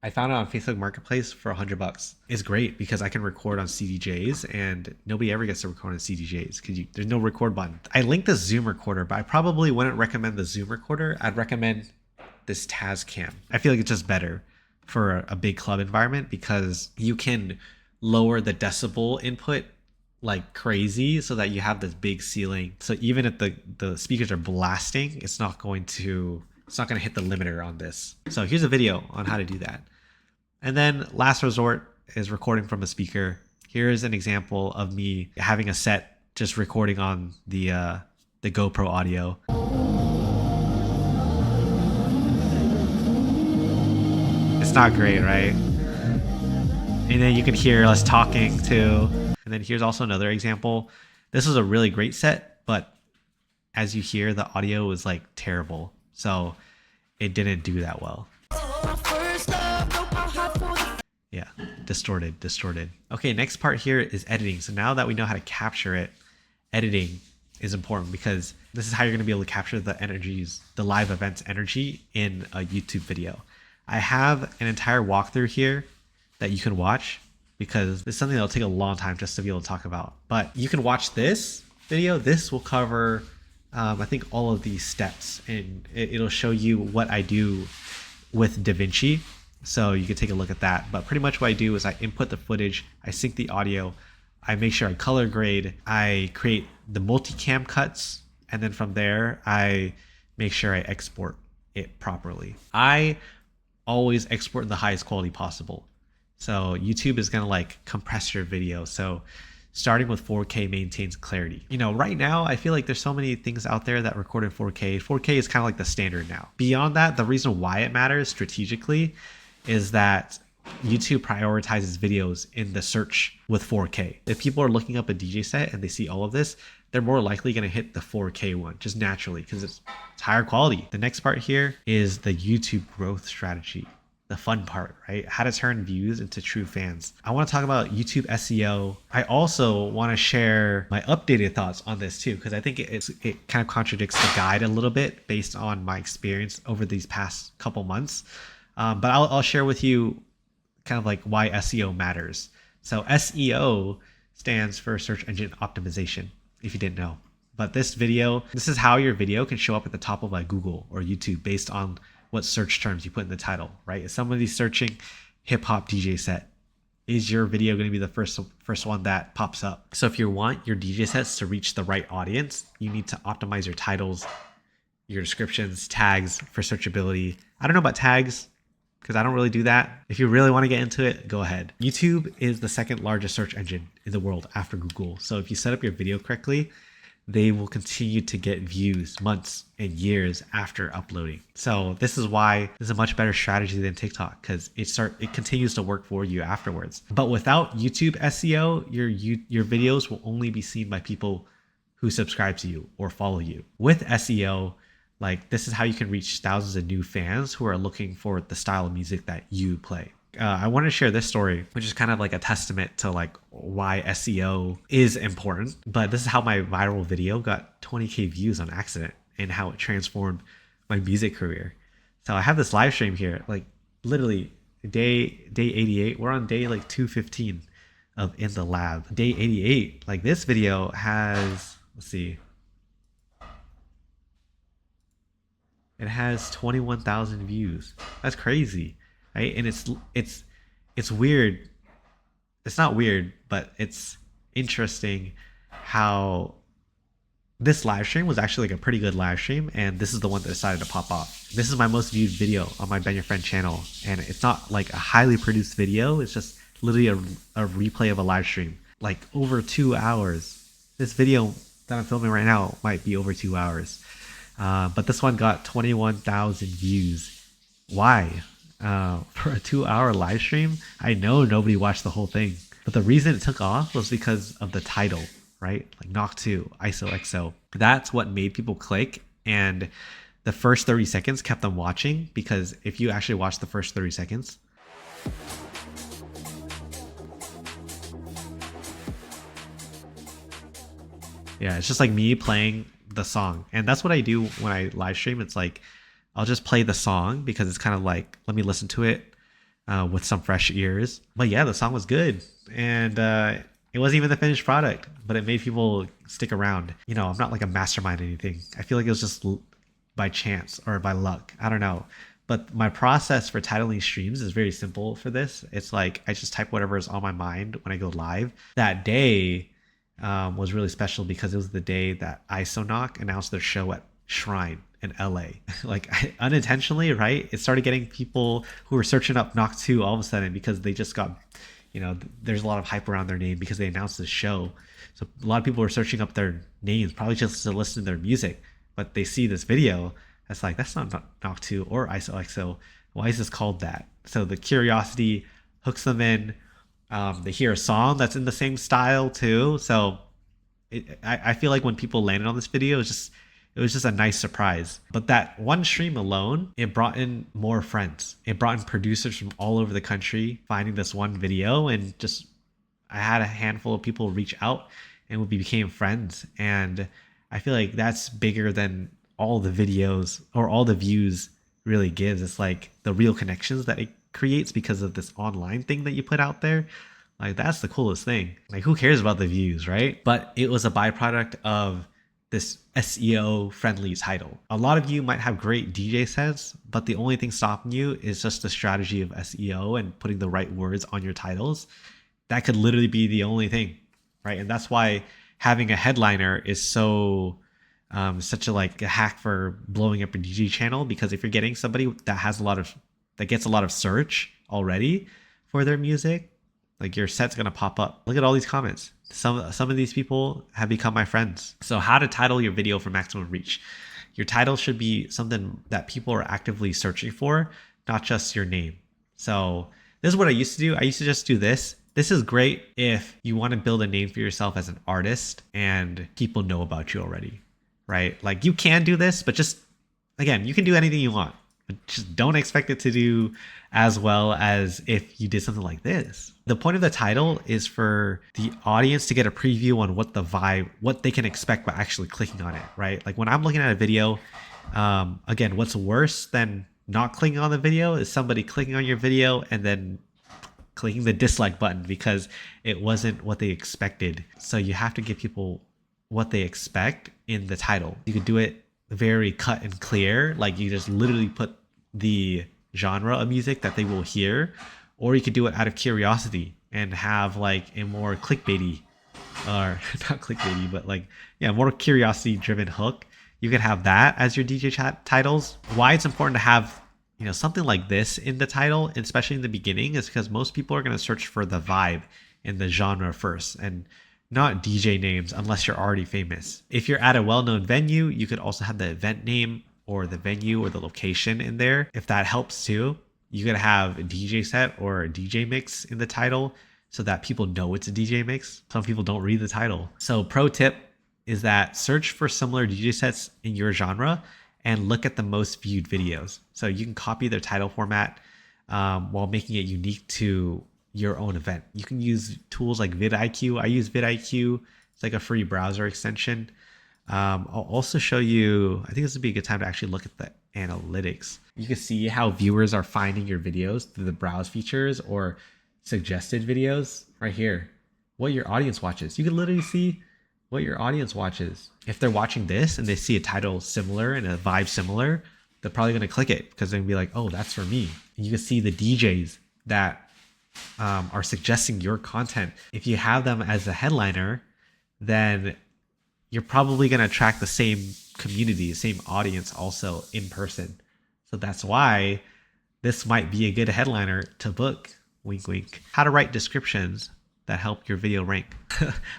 I found it on Facebook Marketplace for $100. It's great because I can record on CDJs and nobody ever gets to record on CDJs because there's no record button. I linked the Zoom recorder, but I probably wouldn't recommend the Zoom recorder. I'd recommend this Tascam. I feel like it's just better for a big club environment because you can lower the decibel input like crazy so that you have this big ceiling. So even if the speakers are blasting, it's not going to hit the limiter on this. So here's a video on how to do that. And then last resort is recording from a speaker. Here's an example of me having a set just recording on the GoPro audio. It's not great, right? And then you can hear us talking too. And then here's also another example. This was a really great set, but as you hear, the audio was like terrible. So it didn't do that well. Yeah, distorted. Okay, next part here is editing. So now that we know how to capture it, editing is important because this is how you're going to be able to capture the live event's energy in a YouTube video. I have an entire walkthrough here that you can watch because it's something that'll take a long time just to be able to talk about. But you can watch this video. This will cover I think all of these steps, and it'll show you what I do with DaVinci. So you can take a look at that. But pretty much what I do is I input the footage, I sync the audio, I make sure I color grade, I create the multicam cuts, and then from there I make sure I export it properly. I always export the highest quality possible. So YouTube is gonna like compress your video. So starting with 4K maintains clarity. Right now, I feel like there's so many things out there that record in 4K. 4K is kind of like the standard now. Beyond that, the reason why it matters strategically is that YouTube prioritizes videos in the search with 4K. If people are looking up a DJ set and they see all of this, they're more likely going to hit the 4K one just naturally because it's higher quality. The next part here is the YouTube growth strategy. The fun part, right? How to turn views into true fans. I want to talk about YouTube SEO. I also want to share my updated thoughts on this too, because I think it kind of contradicts the guide a little bit based on my experience over these past couple months. But I'll share with you kind of like why SEO matters. So SEO stands for search engine optimization, if you didn't know. But this is how your video can show up at the top of like Google or YouTube based on what search terms you put in the title, right? If somebody's searching hip hop DJ set, is your video going to be the first one that pops up? So if you want your DJ sets to reach the right audience, you need to optimize your titles, your descriptions, tags for searchability. I don't know about tags because I don't really do that. If you really want to get into it, go ahead. YouTube is the second largest search engine in the world after Google. So if you set up your video correctly, they will continue to get views months and years after uploading. So this is why this is a much better strategy than TikTok, because it continues to work for you afterwards. But without YouTube SEO, your videos will only be seen by people who subscribe to you or follow you. With SEO, like, this is how you can reach thousands of new fans who are looking for the style of music that you play. I want to share this story, which is kind of like a testament to like why SEO is important. But this is how my viral video got 20K views on accident and how it transformed my music career. So I have this live stream here, like literally day 88. We're on day like 215 of In the Lab. Day 88. Like, this video has, let's see, it has 21,000 views. That's crazy, right? And it's weird. It's not weird, but it's interesting how this live stream was actually like a pretty good live stream, and this is the one that decided to pop off. This is my most viewed video on my Ben Your Friend channel, and it's not like a highly produced video. It's just literally a replay of a live stream, like over 2 hours. This video that I'm filming right now might be over 2 hours. But this one got 21,000 views. Why? For a 2-hour live stream, I know nobody watched the whole thing. But the reason it took off was because of the title, right? Like Knock 2, ISOXO. That's what made people click. And the first 30 seconds kept them watching, because if you actually watch the first 30 seconds, yeah, it's just like me playing the song. And that's what I do when I live stream. It's like, I'll just play the song because it's kind of like, let me listen to it with some fresh ears. But yeah, the song was good. And it wasn't even the finished product, but it made people stick around. You know, I'm not like a mastermind or anything. I feel like it was just by chance or by luck. I don't know. But my process for titling streams is very simple for this. It's like, I just type whatever is on my mind when I go live. That day was really special because it was the day that ISOKNOCK announced their show at Shrine in LA. Like, unintentionally, right? It started getting people who were searching up Knock 2 all of a sudden because they just got, you know, there's a lot of hype around their name because they announced this show. So a lot of people were searching up their names, probably just to listen to their music, but they see this video. That's like, that's not Knock 2 or ISOXO. Why is this called that? So the curiosity hooks them in. They hear a song that's in the same style too. So I feel like when people landed on this video, it was just a nice surprise. But that one stream alone, it brought in more friends. It brought in producers from all over the country finding this one video, and just, I had a handful of people reach out and we became friends. And I feel like that's bigger than all the videos or all the views really gives. It's like the real connections that it creates because of this online thing that you put out there. Like, that's the coolest thing. Like, who cares about the views, right? But it was a byproduct of this SEO friendly title. A lot of you might have great DJ sets, but the only thing stopping you is just the strategy of SEO and putting the right words on your titles. That could literally be the only thing, right? And that's why having a headliner is so such a like a hack for blowing up your DJ channel, because if you're getting somebody that has that gets a lot of search already for their music, like, your set's gonna pop up. Look at all these comments. Some of these people have become my friends. So how to title your video for maximum reach? Your title should be something that people are actively searching for, not just your name. So this is what I used to do. I used to just do this. This is great if you want to build a name for yourself as an artist and people know about you already, right? Like, you can do this, but just, again, you can do anything you want, but just don't expect it to do as well as if you did something like this. The point of the title is for the audience to get a preview on what the vibe, what they can expect by actually clicking on it, right? Like, when I'm looking at a video, again, what's worse than not clicking on the video is somebody clicking on your video and then clicking the dislike button because it wasn't what they expected. So you have to give people what they expect in the title. You could do it very cut and clear. Like, you just literally put the genre of music that they will hear, or you could do it out of curiosity and have like a more clickbaity, or not clickbaity, but like, yeah, more curiosity driven hook. You could have that as your DJ chat titles. Why it's important to have, something like this in the title, especially in the beginning, is because most people are going to search for the vibe and the genre first, and not DJ names unless you're already famous. If you're at a well-known venue, you could also have the event name or the venue or the location in there. If that helps too, you could have a DJ set or a DJ mix in the title so that people know it's a DJ mix. Some people don't read the title. So pro tip is that search for similar DJ sets in your genre and look at the most viewed videos. So you can copy their title format while making it unique to your own event. You can use tools like vidIQ. I use vidIQ. It's like a free browser extension. I'll also show you, I think this would be a good time to actually look at the analytics. You can see how viewers are finding your videos through the browse features or suggested videos right here. What your audience watches. You can literally see what your audience watches. If they're watching this and they see a title similar and a vibe similar, they're probably going to click it because they're going to be like, oh, that's for me. And you can see the DJs that are suggesting your content. If you have them as a headliner, then you're probably going to attract the same community, same audience also in person. So that's why this might be a good headliner to book. Wink, wink. How to write descriptions that help your video rank.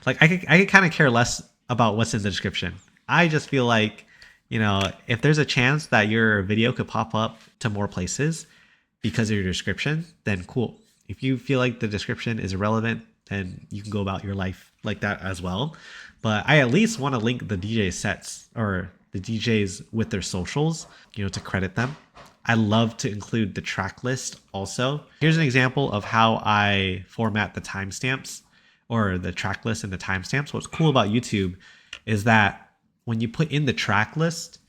Like I could kind of care less about what's in the description. I just feel like, if there's a chance that your video could pop up to more places because of your description, then cool. If you feel like the description is irrelevant, then you can go about your life like that as well. But I at least want to link the DJ sets or the DJs with their socials, to credit them. I love to include the track list also. Here's an example of how I format the timestamps or the track list and the timestamps. What's cool about YouTube is that when you put in the track list,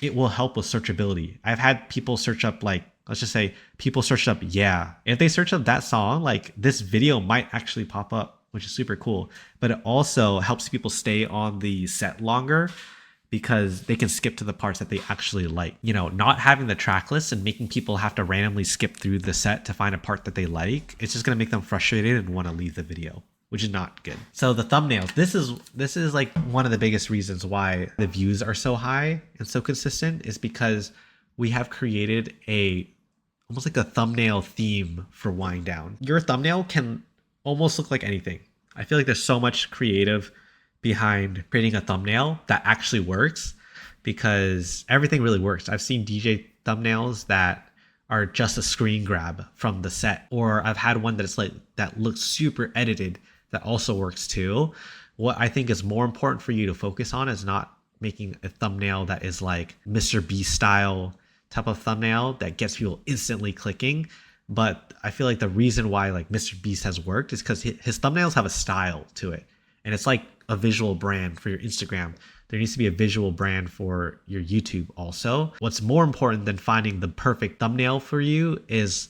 it will help with searchability. I've had people search up, like, let's just say people searched up, yeah. If they search up that song, like this video might actually pop up, which is super cool. But it also helps people stay on the set longer because they can skip to the parts that they actually like. Not having the track list and making people have to randomly skip through the set to find a part that they like, it's just gonna make them frustrated and want to leave the video, which is not good. So the thumbnails, this is like one of the biggest reasons why the views are so high and so consistent, is because we have created almost like a thumbnail theme for Wind Down. Your thumbnail can almost look like anything. I feel like there's so much creative behind creating a thumbnail that actually works, because everything really works. I've seen DJ thumbnails that are just a screen grab from the set, or I've had one that's like that looks super edited that also works too. What I think is more important for you to focus on is not making a thumbnail that is like Mr. Beast style type of thumbnail that gets people instantly clicking. But I feel like the reason why like Mr. Beast has worked is because his thumbnails have a style to it, and it's like a visual brand for your Instagram. There needs to be a visual brand for your YouTube also. What's more important than finding the perfect thumbnail for you is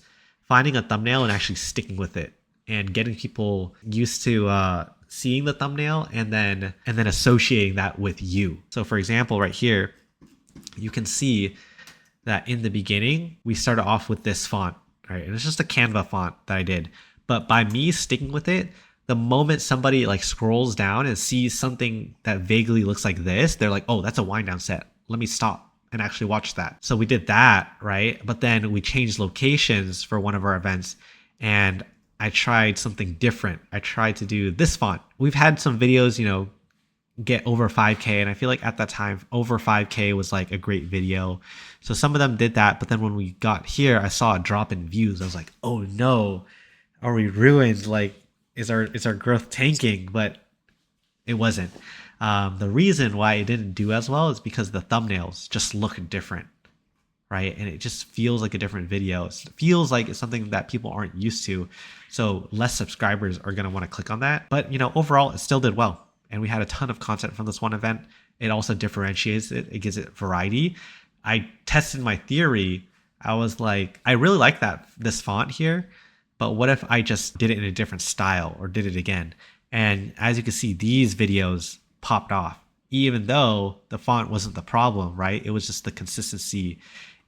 finding a thumbnail and actually sticking with it and getting people used to seeing the thumbnail and then associating that with you. So for example, right here, you can see that in the beginning, we started off with this font, right? And it's just a Canva font that I did. But by me sticking with it, the moment somebody like scrolls down and sees something that vaguely looks like this, they're like, oh, that's a wind down set. Let me stop and actually watch that. So we did that, right? But then we changed locations for one of our events, and I tried something different. I tried to do this font. We've had some videos, get over 5K, and I feel like at that time over 5K was like a great video. So some of them did that, but then when we got here, I saw a drop in views. I was like, oh no, are we ruined? Like, is our growth tanking? But it wasn't. The reason why it didn't do as well is because the thumbnails just look different, right? And it just feels like a different video. It feels like it's something that people aren't used to. So less subscribers are going to want to click on that. But overall, it still did well. And we had a ton of content from this one event. It also differentiates it. It gives it variety. I tested my theory. I was like, I really like this font here, but what if I just did it in a different style or did it again? And as you can see, these videos popped off, even though the font wasn't the problem, right? It was just the consistency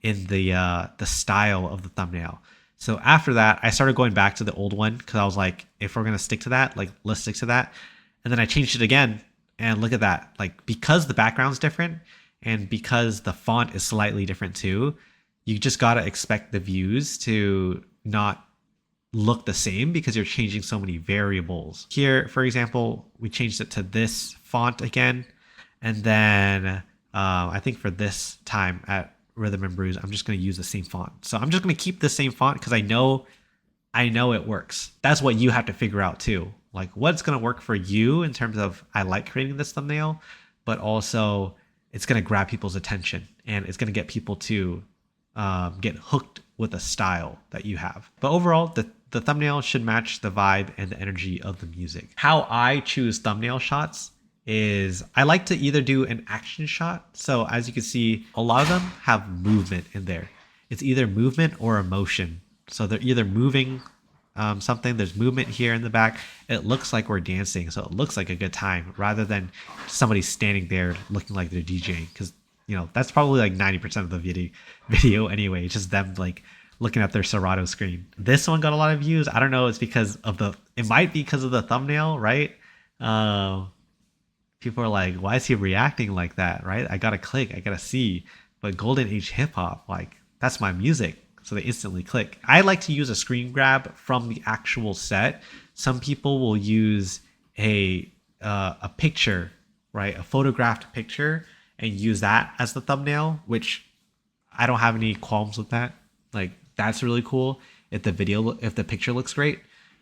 in the style of the thumbnail. So after that, I started going back to the old one because I was like, if we're gonna stick to that, like let's stick to that. And then I changed it again, and look at that. Like because the background's different and because the font is slightly different too, you just gotta expect the views to not look the same because you're changing so many variables. Here, for example, we changed it to this font again, and then I think for this time at Rhythm and Brews, I'm just going to use the same font. So I'm just going to keep the same font because I know it works. That's what you have to figure out too. Like what's going to work for you in terms of I like creating this thumbnail, but also it's going to grab people's attention and it's going to get people to get hooked with a style that you have. But overall, the thumbnail should match the vibe and the energy of the music. How I choose thumbnail shots is I like to either do an action shot. So as you can see, a lot of them have movement in there. It's either movement or emotion. So they're either moving something, there's movement here in the back. It looks like we're dancing, so it looks like a good time rather than somebody standing there looking like they're DJing. Because you know that's probably like 90% of the video anyway. It's just them like looking at their Serato screen. This one got a lot of views. I don't know. It's because of it might be because of the thumbnail, right? People are like, why is he reacting like that, right? I gotta click, I gotta see. But Golden Age Hip Hop, like that's my music. So they instantly click. I like to use a screen grab from the actual set. Some people will use a picture, right? A photographed picture and use that as the thumbnail, which I don't have any qualms with that. Like that's really cool if the picture looks great.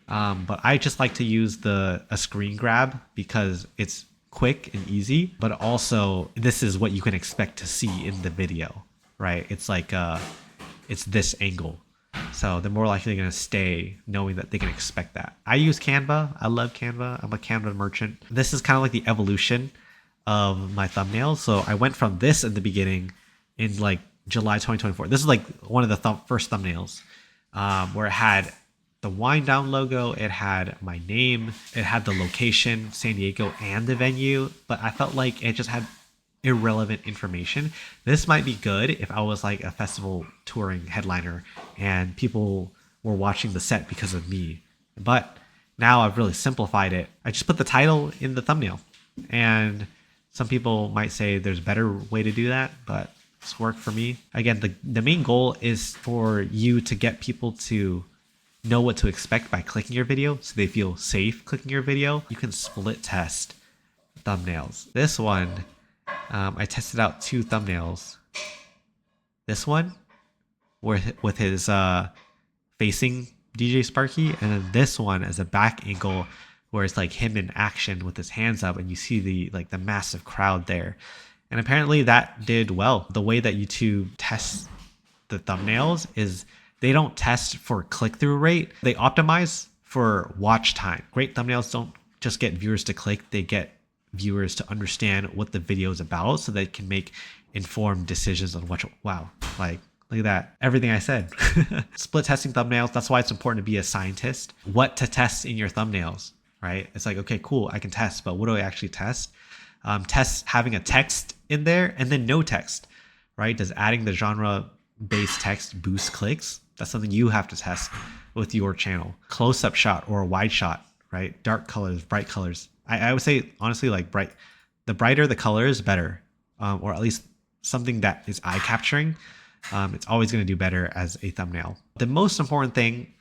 But I just like to use a screen grab because it's quick and easy, but also this is what you can expect to see in the video, right? It's like it's this angle, so they're more likely going to stay knowing that they can expect that. I use Canva. I love Canva. I'm a Canva merchant. This is kind of like the evolution of my thumbnails. So I went from this in the beginning in like July 2024. This is like one of the first thumbnails where it had the wind down logo, it had my name, it had the location, San Diego, and the venue, but I felt like it just had irrelevant information. This might be good if I was like a festival touring headliner and people were watching the set because of me. But now I've really simplified it. I just put the title in the thumbnail, and some people might say there's a better way to do that, but it's worked for me. Again, the main goal is for you to get people to know what to expect by clicking your video so they feel safe clicking your video. You can split test thumbnails. This one, I tested out 2 thumbnails. This one with his facing DJ Sparky, and then this one as a back angle where it's like him in action with his hands up and you see the massive crowd there. And apparently that did well. The way that YouTube tests the thumbnails is they don't test for click-through rate. They optimize for watch time. Great thumbnails don't just get viewers to click, they get viewers to understand what the video is about so they can make informed decisions on wow, like look at that, everything I said. Split testing thumbnails, that's why it's important to be a scientist. What to test in your thumbnails, right? It's like, okay, cool, I can test, but what do I actually test? Test having a text in there and then no text, right? Does adding the genre-based text boost clicks? That's something you have to test with your channel. Close-up shot or a wide shot, right? Dark colors, bright colors. I would say, honestly, like the brighter the color is better, or at least something that is eye-capturing. It's always going to do better as a thumbnail. The most important thing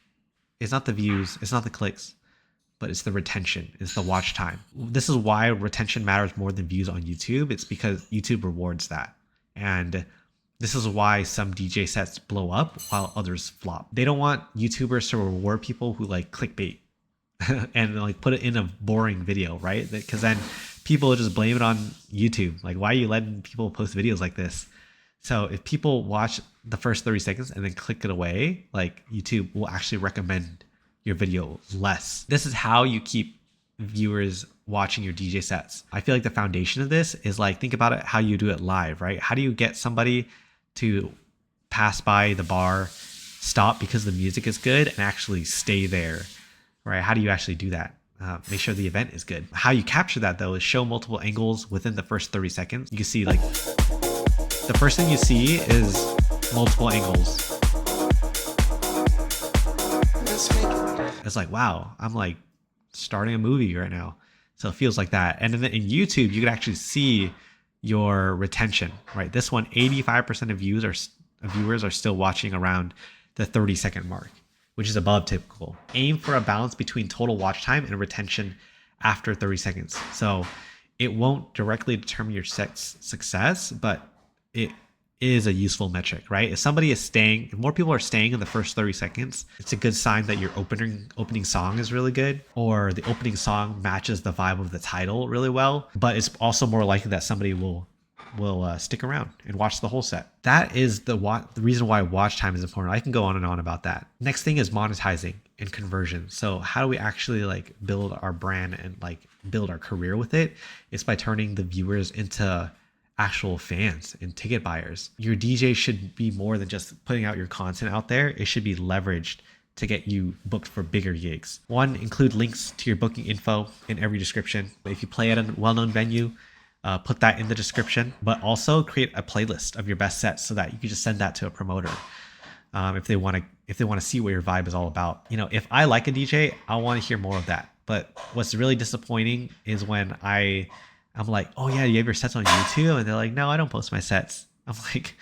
is not the views, it's not the clicks, but it's the retention, it's the watch time. This is why retention matters more than views on YouTube. It's because YouTube rewards that. And this is why some DJ sets blow up while others flop. They don't want YouTubers to reward people who like clickbait and like put it in a boring video, right? Because then people will just blame it on YouTube. Like, why are you letting people post videos like this? So if people watch the first 30 seconds and then click it away, like YouTube will actually recommend your video less. This is how you keep viewers watching your DJ sets. I feel like the foundation of this is like, think about it how you do it live, right? How do you get somebody to pass by the bar, stop because the music is good, and actually stay there, right? How do you actually do that? Make sure the event is good. How you capture that though is show multiple angles within the first 30 seconds. You can see like the first thing you see is multiple angles. It's like, wow, I'm like starting a movie right now. So it feels like that. And then in YouTube, you can actually see your retention, right? This one, 85% of viewers are still watching around the 30-second mark, which is above typical. Aim for a balance between total watch time and retention after 30 seconds. So it won't directly determine your success, but it is a useful metric, right? If somebody is staying, if more people are staying in the first 30 seconds, it's a good sign that your opening song is really good, or the opening song matches the vibe of the title really well. But it's also more likely that somebody will stick around and watch the whole set. That is the reason why watch time is important. I can go on and on about that. Next thing is monetizing and conversion. So how do we actually like build our brand and like build our career with it? It's by turning the viewers into actual fans and ticket buyers. Your DJ should be more than just putting out your content out there. It should be leveraged to get you booked for bigger gigs. One, include links to your booking info in every description. If you play at a well-known venue, put that in the description, but also create a playlist of your best sets so that you can just send that to a promoter if they want to see what your vibe is all about. You know, if I like a DJ, I want to hear more of that. But what's really disappointing is when I'm like, oh yeah, you have your sets on YouTube, and they're like, no, I don't post my sets. I'm like,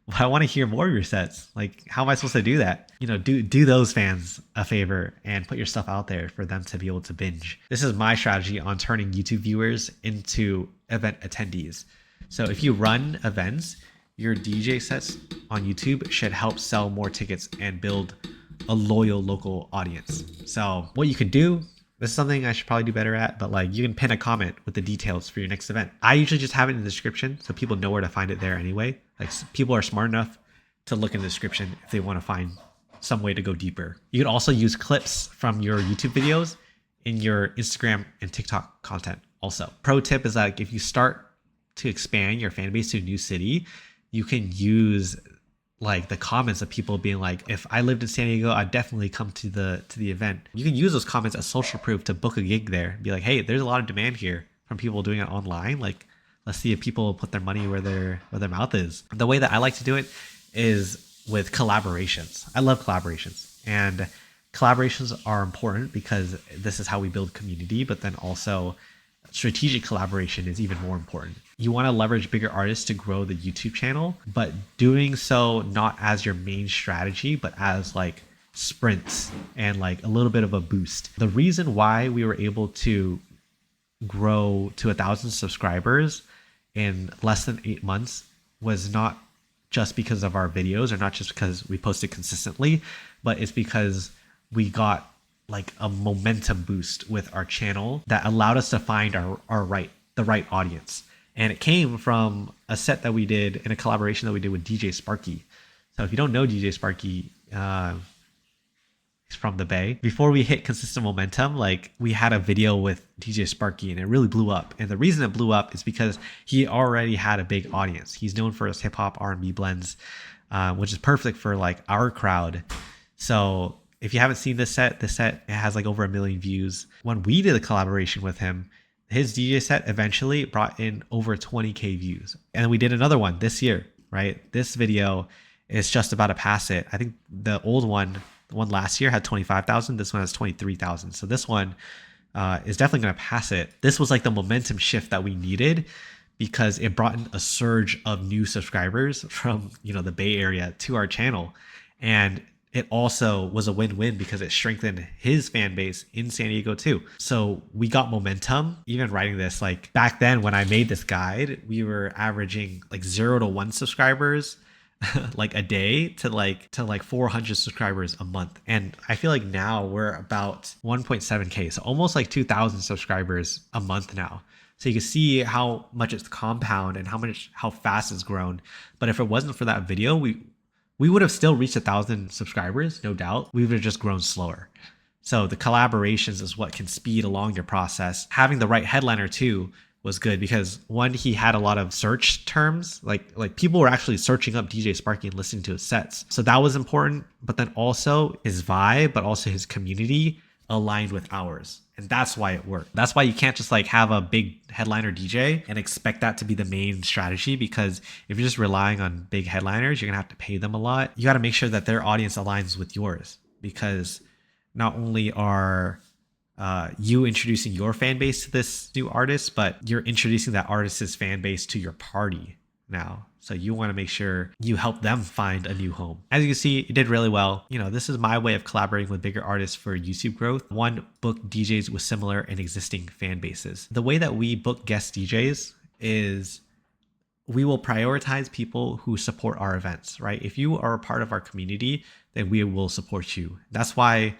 well, I want to hear more of your sets. Like, how am I supposed to do that? You know, do those fans a favor and put your stuff out there for them to be able to binge. This is my strategy on turning YouTube viewers into event attendees. So if you run events, your DJ sets on YouTube should help sell more tickets and build a loyal local audience. So what you could do, this is something I should probably do better at, but like you can pin a comment with the details for your next event. I usually just have it in the description so people know where to find it there anyway. Like people are smart enough to look in the description if they want to find some way to go deeper. You can also use clips from your YouTube videos in your Instagram and TikTok content also. Pro tip is that if you start to expand your fan base to a new city, you can use like the comments of people being like, if I lived in San Diego, I'd definitely come to the event. You can use those comments as social proof to book a gig there. Be like, hey, there's a lot of demand here from people doing it online. Like, let's see if people put their money where their mouth is. The way that I like to do it is with collaborations. I love collaborations, and collaborations are important because this is how we build community, but then also strategic collaboration is even more important. You want to leverage bigger artists to grow the YouTube channel, but doing so not as your main strategy, but as like sprints and like a little bit of a boost. The reason why we were able to grow to 1,000 subscribers in less than 8 months was not just because of our videos, or not just because we posted consistently, but it's because we got like a momentum boost with our channel that allowed us to find the right audience. And it came from a set that we did in a collaboration that we did with DJ Sparky. So if you don't know DJ Sparky, he's from the Bay. Before we hit consistent momentum, like we had a video with DJ Sparky and it really blew up. And the reason it blew up is because he already had a big audience. He's known for his hip hop R&B blends, which is perfect for like our crowd. So if you haven't seen this set, it has like over 1 million views. When we did a collaboration with him, his DJ set eventually brought in over 20K views. And we did another one this year, right? This video is just about to pass it. I think the old one, the one last year, had 25,000. This one has 23,000. So this one is definitely going to pass it. This was like the momentum shift that we needed because it brought in a surge of new subscribers from, you know, the Bay Area to our channel. And it also was a win-win because it strengthened his fan base in San Diego too. So we got momentum. Even writing this, like back then when I made this guide, we were averaging like 0 to 1 subscribers like a day to like 400 subscribers a month. And I feel like now we're about 1.7K. So almost like 2,000 subscribers a month now. So you can see how much it's compound and how fast it's grown. But if it wasn't for that video, we would have still reached 1,000 subscribers, no doubt. We would have just grown slower. So the collaborations is what can speed along your process. Having the right headliner too was good because one, he had a lot of search terms, like people were actually searching up DJ Sparky and listening to his sets. So that was important, but then also his vibe, but also his community aligned with ours. And that's why it worked. That's why you can't just like have a big headliner DJ and expect that to be the main strategy, because if you're just relying on big headliners, you're gonna have to pay them a lot. You got to make sure that their audience aligns with yours, because not only are you introducing your fan base to this new artist, but you're introducing that artist's fan base to your party now. So you want to make sure you help them find a new home. As you can see, it did really well. You know, this is my way of collaborating with bigger artists for YouTube growth. One, book DJs with similar and existing fan bases. The way that we book guest DJs is we will prioritize people who support our events, right? If you are a part of our community, then we will support you. That's why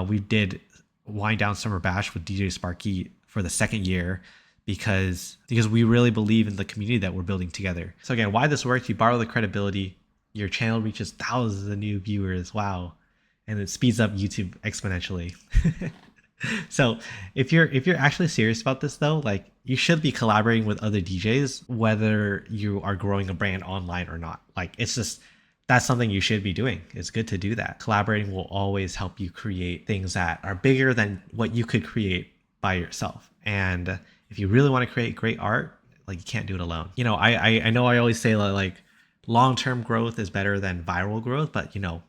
we did Wind Down Summer Bash with DJ Sparky for the second year, because we really believe in the community that we're building together. So again, why this works, you borrow the credibility, your channel reaches thousands of new viewers, wow, and it speeds up YouTube exponentially. So if you're actually serious about this though, like you should be collaborating with other DJs, whether you are growing a brand online or not. Like it's just, that's something you should be doing. It's good to do that. Collaborating will always help you create things that are bigger than what you could create by yourself. And if you really want to create great art, like you can't do it alone. You know, I know I always say like long-term growth is better than viral growth, but you know,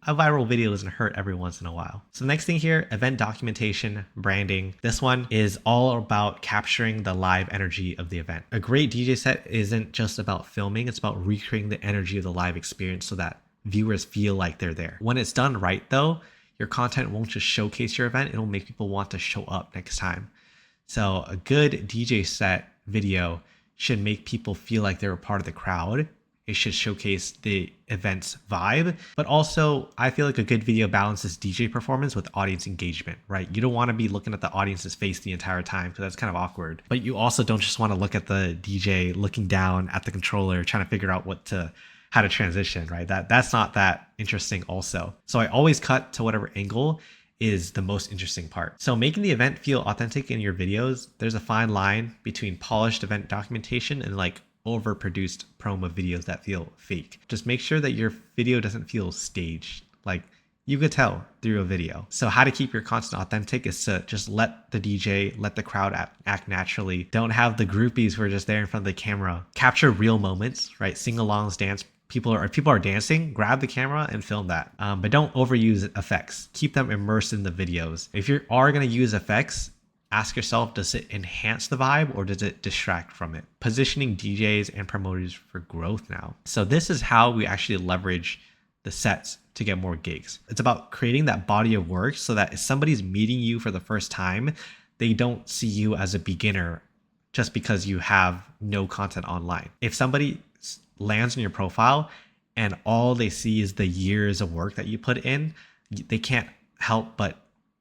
a viral video doesn't hurt every once in a while. So the next thing here, event documentation, branding. This one is all about capturing the live energy of the event. A great DJ set isn't just about filming, it's about recreating the energy of the live experience so that viewers feel like they're there. When it's done right though, your content won't just showcase your event, it'll make people want to show up next time. So a good DJ set video should make people feel like they're a part of the crowd. It should showcase the event's vibe, but also I feel like a good video balances DJ performance with audience engagement, right? You don't want to be looking at the audience's face the entire time because that's kind of awkward, but you also don't just want to look at the DJ looking down at the controller trying to figure out how to transition, right? That's not that interesting also. So I always cut to whatever angle is the most interesting part. So making the event feel authentic in your videos, there's a fine line between polished event documentation and like overproduced promo videos that feel fake. Just make sure that your video doesn't feel staged. Like you could tell through a video. So how to keep your content authentic is to just let the DJ, let the crowd act naturally. Don't have the groupies who are just there in front of the camera. Capture real moments, right? Sing-alongs, dance. If people are dancing, grab the camera and film that. But don't overuse effects. Keep them immersed in the videos. If you are going to use effects, ask yourself, does it enhance the vibe or does it distract from it? Positioning DJs and promoters for growth now. So this is how we actually leverage the sets to get more gigs. It's about creating that body of work so that if somebody's meeting you for the first time, they don't see you as a beginner just because you have no content online. If somebody lands on your profile and all they see is the years of work that you put in, they can't help but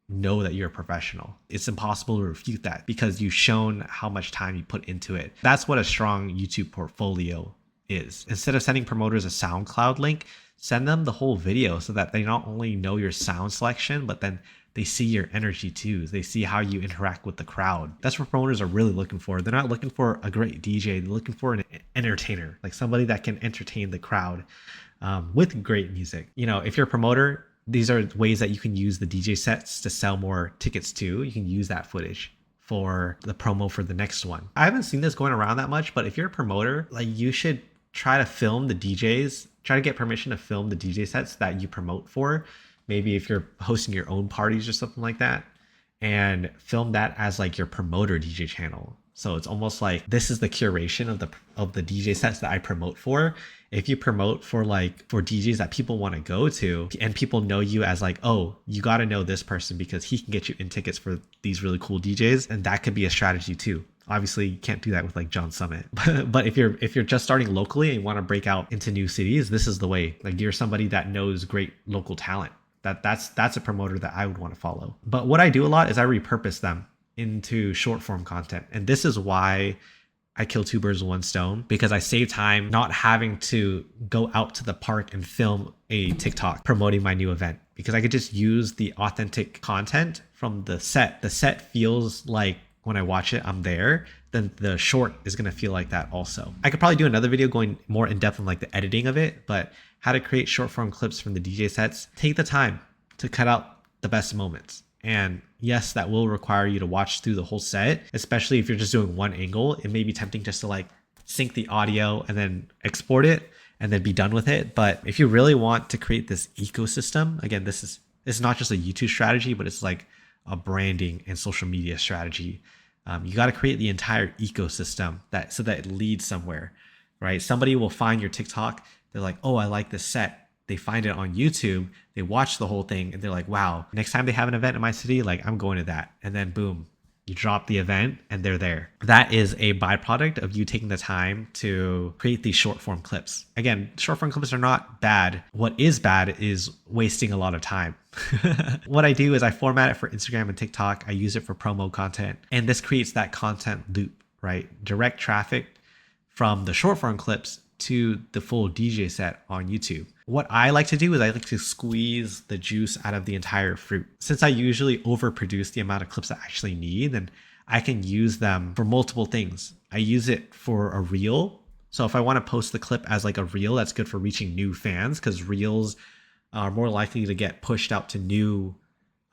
know that you're a professional. It's impossible to refute that because you've shown how much time you put into it. That's what a strong YouTube portfolio is. Instead of sending promoters a SoundCloud link, send them the whole video so that they not only know your sound selection, but then they see your energy too. They see how you interact with the crowd. That's what promoters are really looking for. They're not looking for a great DJ. They're looking for an entertainer, like somebody that can entertain the crowd with great music. You know, if you're a promoter, these are ways that you can use the DJ sets to sell more tickets too. You can use that footage for the promo for the next one. I haven't seen this going around that much, but if you're a promoter, like you should try to film the DJs, try to get permission to film the DJ sets that you promote for. Maybe if you're hosting your own parties or something like that, and film that as like your promoter DJ channel. So it's almost like this is the curation of the DJ sets that I promote for. If you promote for DJs that people want to go to and people know you as like, oh, you got to know this person because he can get you in tickets for these really cool DJs, and that could be a strategy too. Obviously, you can't do that with like John Summit, but if you're just starting locally and you want to break out into new cities, this is the way. Like you're somebody that knows great local talent. That's a promoter that I would want to follow. But what I do a lot is I repurpose them into short form content. And this is why I kill two birds with one stone, because I save time not having to go out to the park and film a TikTok promoting my new event, because I could just use the authentic content from the set. The set feels like when I watch it, I'm there. Then the short is going to feel like that also. I could probably do another video going more in depth on like the editing of it, but how to create short form clips from the DJ sets. Take the time to cut out the best moments And yes, that will require you to watch through the whole set, especially if you're just doing one angle. It may be tempting just to like sync the audio and then export it and then be done with it. But if you really want to create this ecosystem, again, this is not just a YouTube strategy, but it's like a branding and social media strategy. You got to create the entire ecosystem so that it leads somewhere, right? Somebody will find your TikTok. They're like, oh, I like this set. They find it on YouTube. They watch the whole thing and they're like, wow, next time they have an event in my city, like I'm going to that. And then boom, you drop the event and they're there. That is a byproduct of you taking the time to create these short form clips. Again, short form clips are not bad. What is bad is wasting a lot of time. What I do is I format it for Instagram and TikTok. I use it for promo content. And this creates that content loop, right? Direct traffic from the short form clips to the full DJ set on YouTube. What I like to do is I like to squeeze the juice out of the entire fruit. Since I usually overproduce the amount of clips I actually need, then I can use them for multiple things. I use it for a reel. So if I want to post the clip as like a reel, that's good for reaching new fans, because reels are more likely to get pushed out to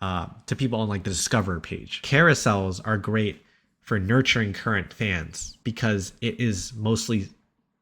to people on like the Discover page. Carousels are great for nurturing current fans because it is mostly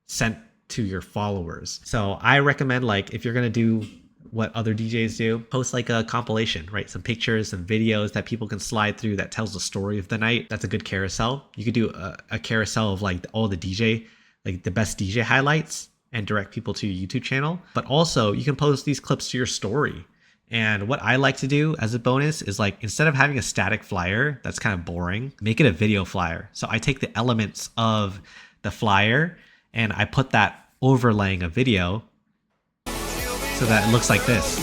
sent to your followers. So I recommend, like, if you're going to do what other DJs do, post like a compilation, right? Some pictures, some videos that people can slide through that tells the story of the night. That's a good carousel. You could do a carousel of like all the DJ, like the best DJ highlights, and direct people to your YouTube channel. But also you can post these clips to your story. And what I like to do as a bonus is, like, instead of having a static flyer that's kind of boring, make it a video flyer. So I take the elements of the flyer and I put that overlaying a video so that it looks like this.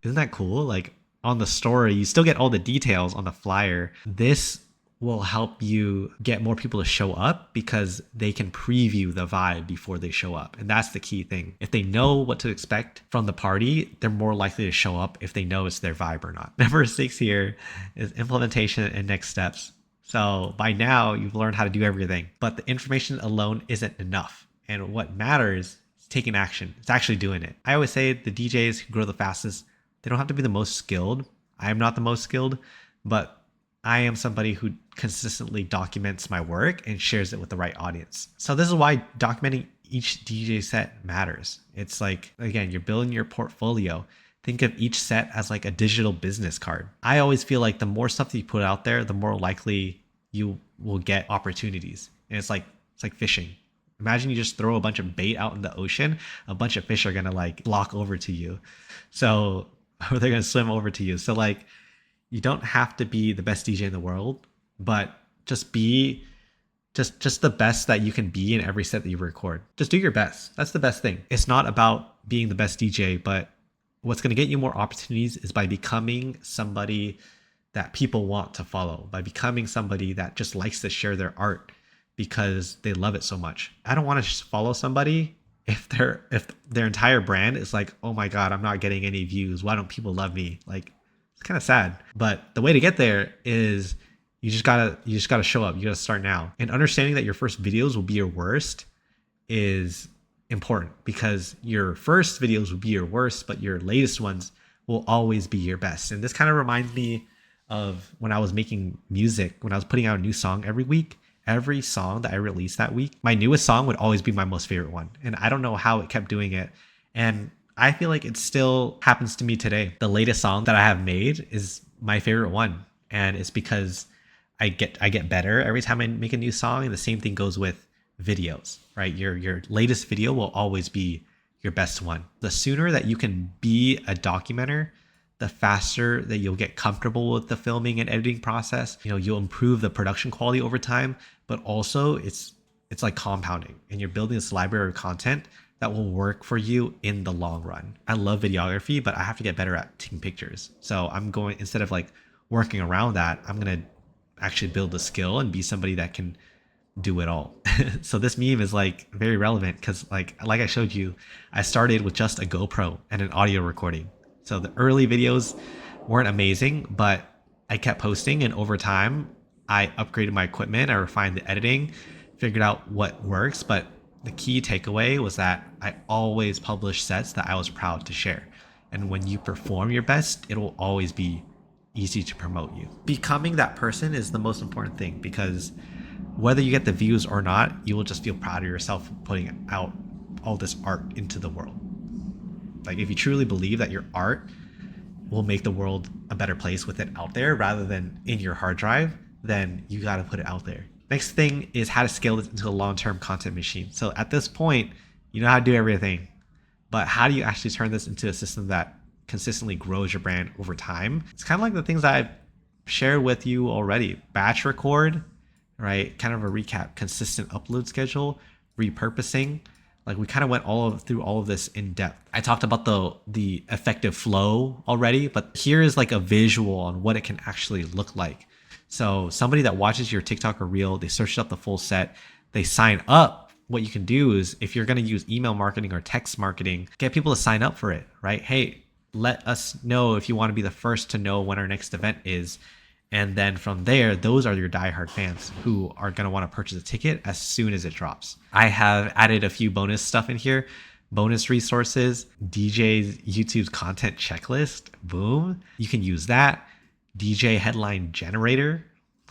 Isn't that cool? Like, on the story, you still get all the details on the flyer. This will help you get more people to show up because they can preview the vibe before they show up. And that's the key thing. If they know what to expect from the party, they're more likely to show up if they know it's their vibe or not. Number 6 here is implementation and next steps. So by now you've learned how to do everything, but the information alone isn't enough. And what matters is taking action. It's actually doing it. I always say the DJs who grow the fastest, they don't have to be the most skilled. I am not the most skilled, but I am somebody who consistently documents my work and shares it with the right audience. So this is why documenting each DJ set matters. It's like, again, you're building your portfolio. Think of each set as like a digital business card. I always feel like the more stuff that you put out there, the more likely you will get opportunities. And it's like fishing. Imagine you just throw a bunch of bait out in the ocean, a bunch of fish are gonna like flock over to you. So, or they're gonna swim over to you. So like, you don't have to be the best DJ in the world, but just be just the best that you can be in every set that you record. Just do your best. That's the best thing. It's not about being the best DJ, but what's going to get you more opportunities is by becoming somebody that people want to follow, by becoming somebody that just likes to share their art because they love it so much. I don't want to just follow somebody if their entire brand is like, oh my God, I'm not getting any views. Why don't people love me? Like, it's kind of sad. But the way to get there is you just gotta show up. You gotta start now. And understanding that your first videos will be your worst is important, because your first videos will be your worst, but your latest ones will always be your best. And this kind of reminds me of when I was making music, when I was putting out a new song every week. Every song that I released that week, my newest song would always be my most favorite one. And I don't know how it kept doing it. And I feel like it still happens to me today. The latest song that I have made is my favorite one. And it's because I get better every time I make a new song. And the same thing goes with videos, right? Your latest video will always be your best one. The sooner that you can be a documenter, the faster that you'll get comfortable with the filming and editing process. You know, you'll improve the production quality over time, but also it's like compounding, and you're building this library of content that will work for you in the long run. I love videography, but I have to get better at taking pictures. So I'm going, instead of like working around that, I'm going to actually build a skill and be somebody that can do it all. So this meme is like very relevant because like I showed you, I started with just a GoPro and an audio recording. So the early videos weren't amazing, but I kept posting, and over time I upgraded my equipment, I refined the editing, figured out what works. But The key takeaway was that I always publish sets that I was proud to share. And when you perform your best, it will always be easy to promote you. Becoming that person is the most important thing, because whether you get the views or not, you will just feel proud of yourself for putting out all this art into the world. Like, if you truly believe that your art will make the world a better place with it out there rather than in your hard drive, then you got to put it out there. Next thing is how to scale this into a long-term content machine. So at this point, you know how to do everything, but how do you actually turn this into a system that consistently grows your brand over time? It's kind of like the things that I've shared with you already. Batch record, right? Kind of a recap, consistent upload schedule, repurposing. Like, we kind of went through all of this in depth. I talked about the effective flow already, but here is like a visual on what it can actually look like. So somebody that watches your TikTok or Reel, they search up the full set, they sign up. What you can do is, if you're going to use email marketing or text marketing, get people to sign up for it, right? Hey, let us know if you want to be the first to know when our next event is. And then from there, those are your diehard fans who are going to want to purchase a ticket as soon as it drops. I have added a few bonus stuff in here. Bonus resources, DJ's YouTube's content checklist. Boom. You can use that. DJ headline generator,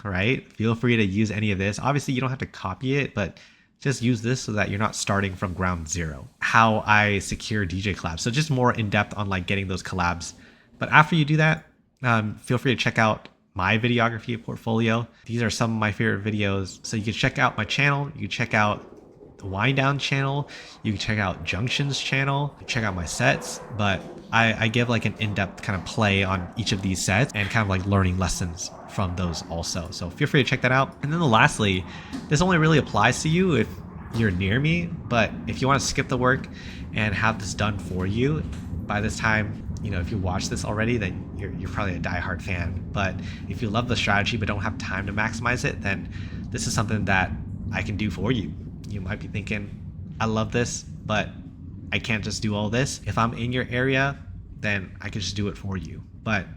right? Feel free to use any of this. Obviously, you don't have to copy it, but just use this so that you're not starting from ground zero. How I secure DJ collabs. So just more in depth on like getting those collabs. But after you do that, feel free to check out my videography portfolio. These are some of my favorite videos. So you can check out my channel. You can check out the Wind Down channel. You can check out Junction's channel. Check out my sets. But I give like an in-depth kind of play on each of these sets and kind of like learning lessons from those also. So feel free to check that out. And then lastly, this only really applies to you if you're near me, but if you want to skip the work and have this done for you, by this time, you know, if you watch this already, then you're probably a diehard fan. But if you love the strategy but don't have time to maximize it, then this is something that I can do for you. You might be thinking, I love this, but I can't just do all this. If I'm in your area, then I can just do it for you. But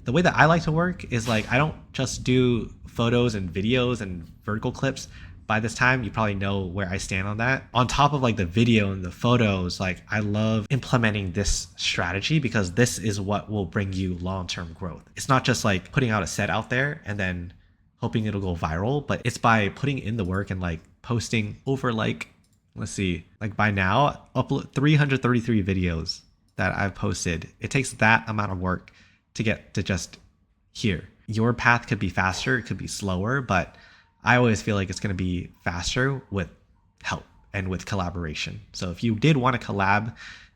the way that I like to work is like, I don't just do photos and videos and vertical clips. By this time, you probably know where I stand on that. On top of like the video and the photos, like, I love implementing this strategy because this is what will bring you long-term growth. It's not just like putting out a set out there and then hoping it'll go viral, but it's by putting in the work and like posting over like, let's see, like by now, upload 333 videos that I've posted. It takes that amount of work to get to just here. Your path could be faster, it could be slower, but I always feel like it's going to be faster with help and with collaboration. So if you did want to collab,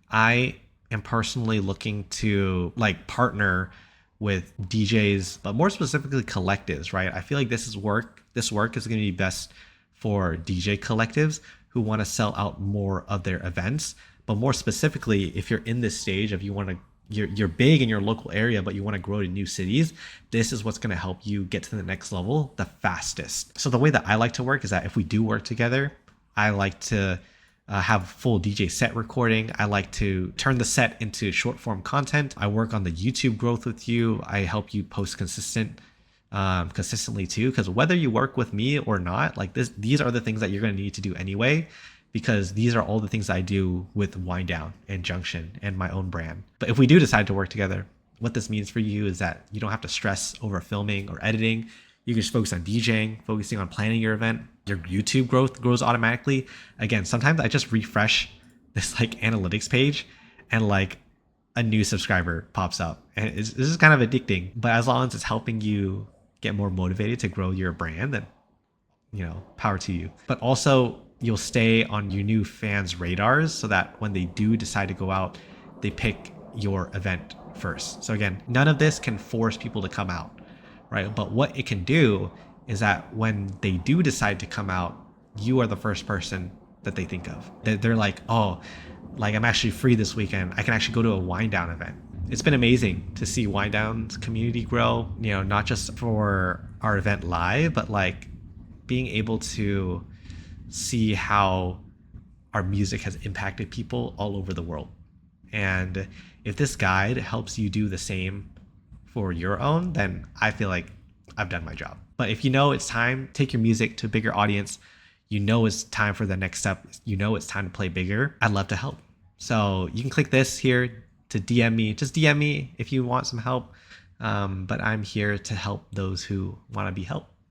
I am personally looking to like partner with DJs, but more specifically collectives, right? I feel like this work is going to be best for DJ collectives who want to sell out more of their events. But more specifically, if you're in this stage of you're big in your local area, but you want to grow to new cities, this is what's going to help you get to the next level the fastest. So the way that I like to work is that if we do work together, I like to have full DJ set recording. I like to turn the set into short form content. I work on the YouTube growth with you. I help you post consistently too, because whether you work with me or not, like these are the things that you're going to need to do anyway, because these are all the things I do with Wind Down and Junction and my own brand. But if we do decide to work together, what this means for you is that you don't have to stress over filming or editing. You can just focus on DJing, focusing on planning your event. Your YouTube growth grows automatically. Again, sometimes I just refresh this like analytics page and like a new subscriber pops up. And this is kind of addicting, but as long as it's helping you get more motivated to grow your brand, then, you know, power to you. But also, you'll stay on your new fans' radars so that when they do decide to go out, they pick your event first. So again, none of this can force people to come out, right? But what it can do is that when they do decide to come out, you are the first person that they think of. They're like, oh, like I'm actually free this weekend. I can actually go to a Wind Down event. It's been amazing to see Wind Down's community grow, you know, not just for our event live, but like being able to see how our music has impacted people all over the world. And if this guide helps you do the same for your own, then I feel like I've done my job. But if you know it's time, take your music to a bigger audience, you know it's time for the next step, you know it's time to play bigger, I'd love to help. So you can click this here to DM me. Just DM me if you want some help. But I'm here to help those who want to be helped.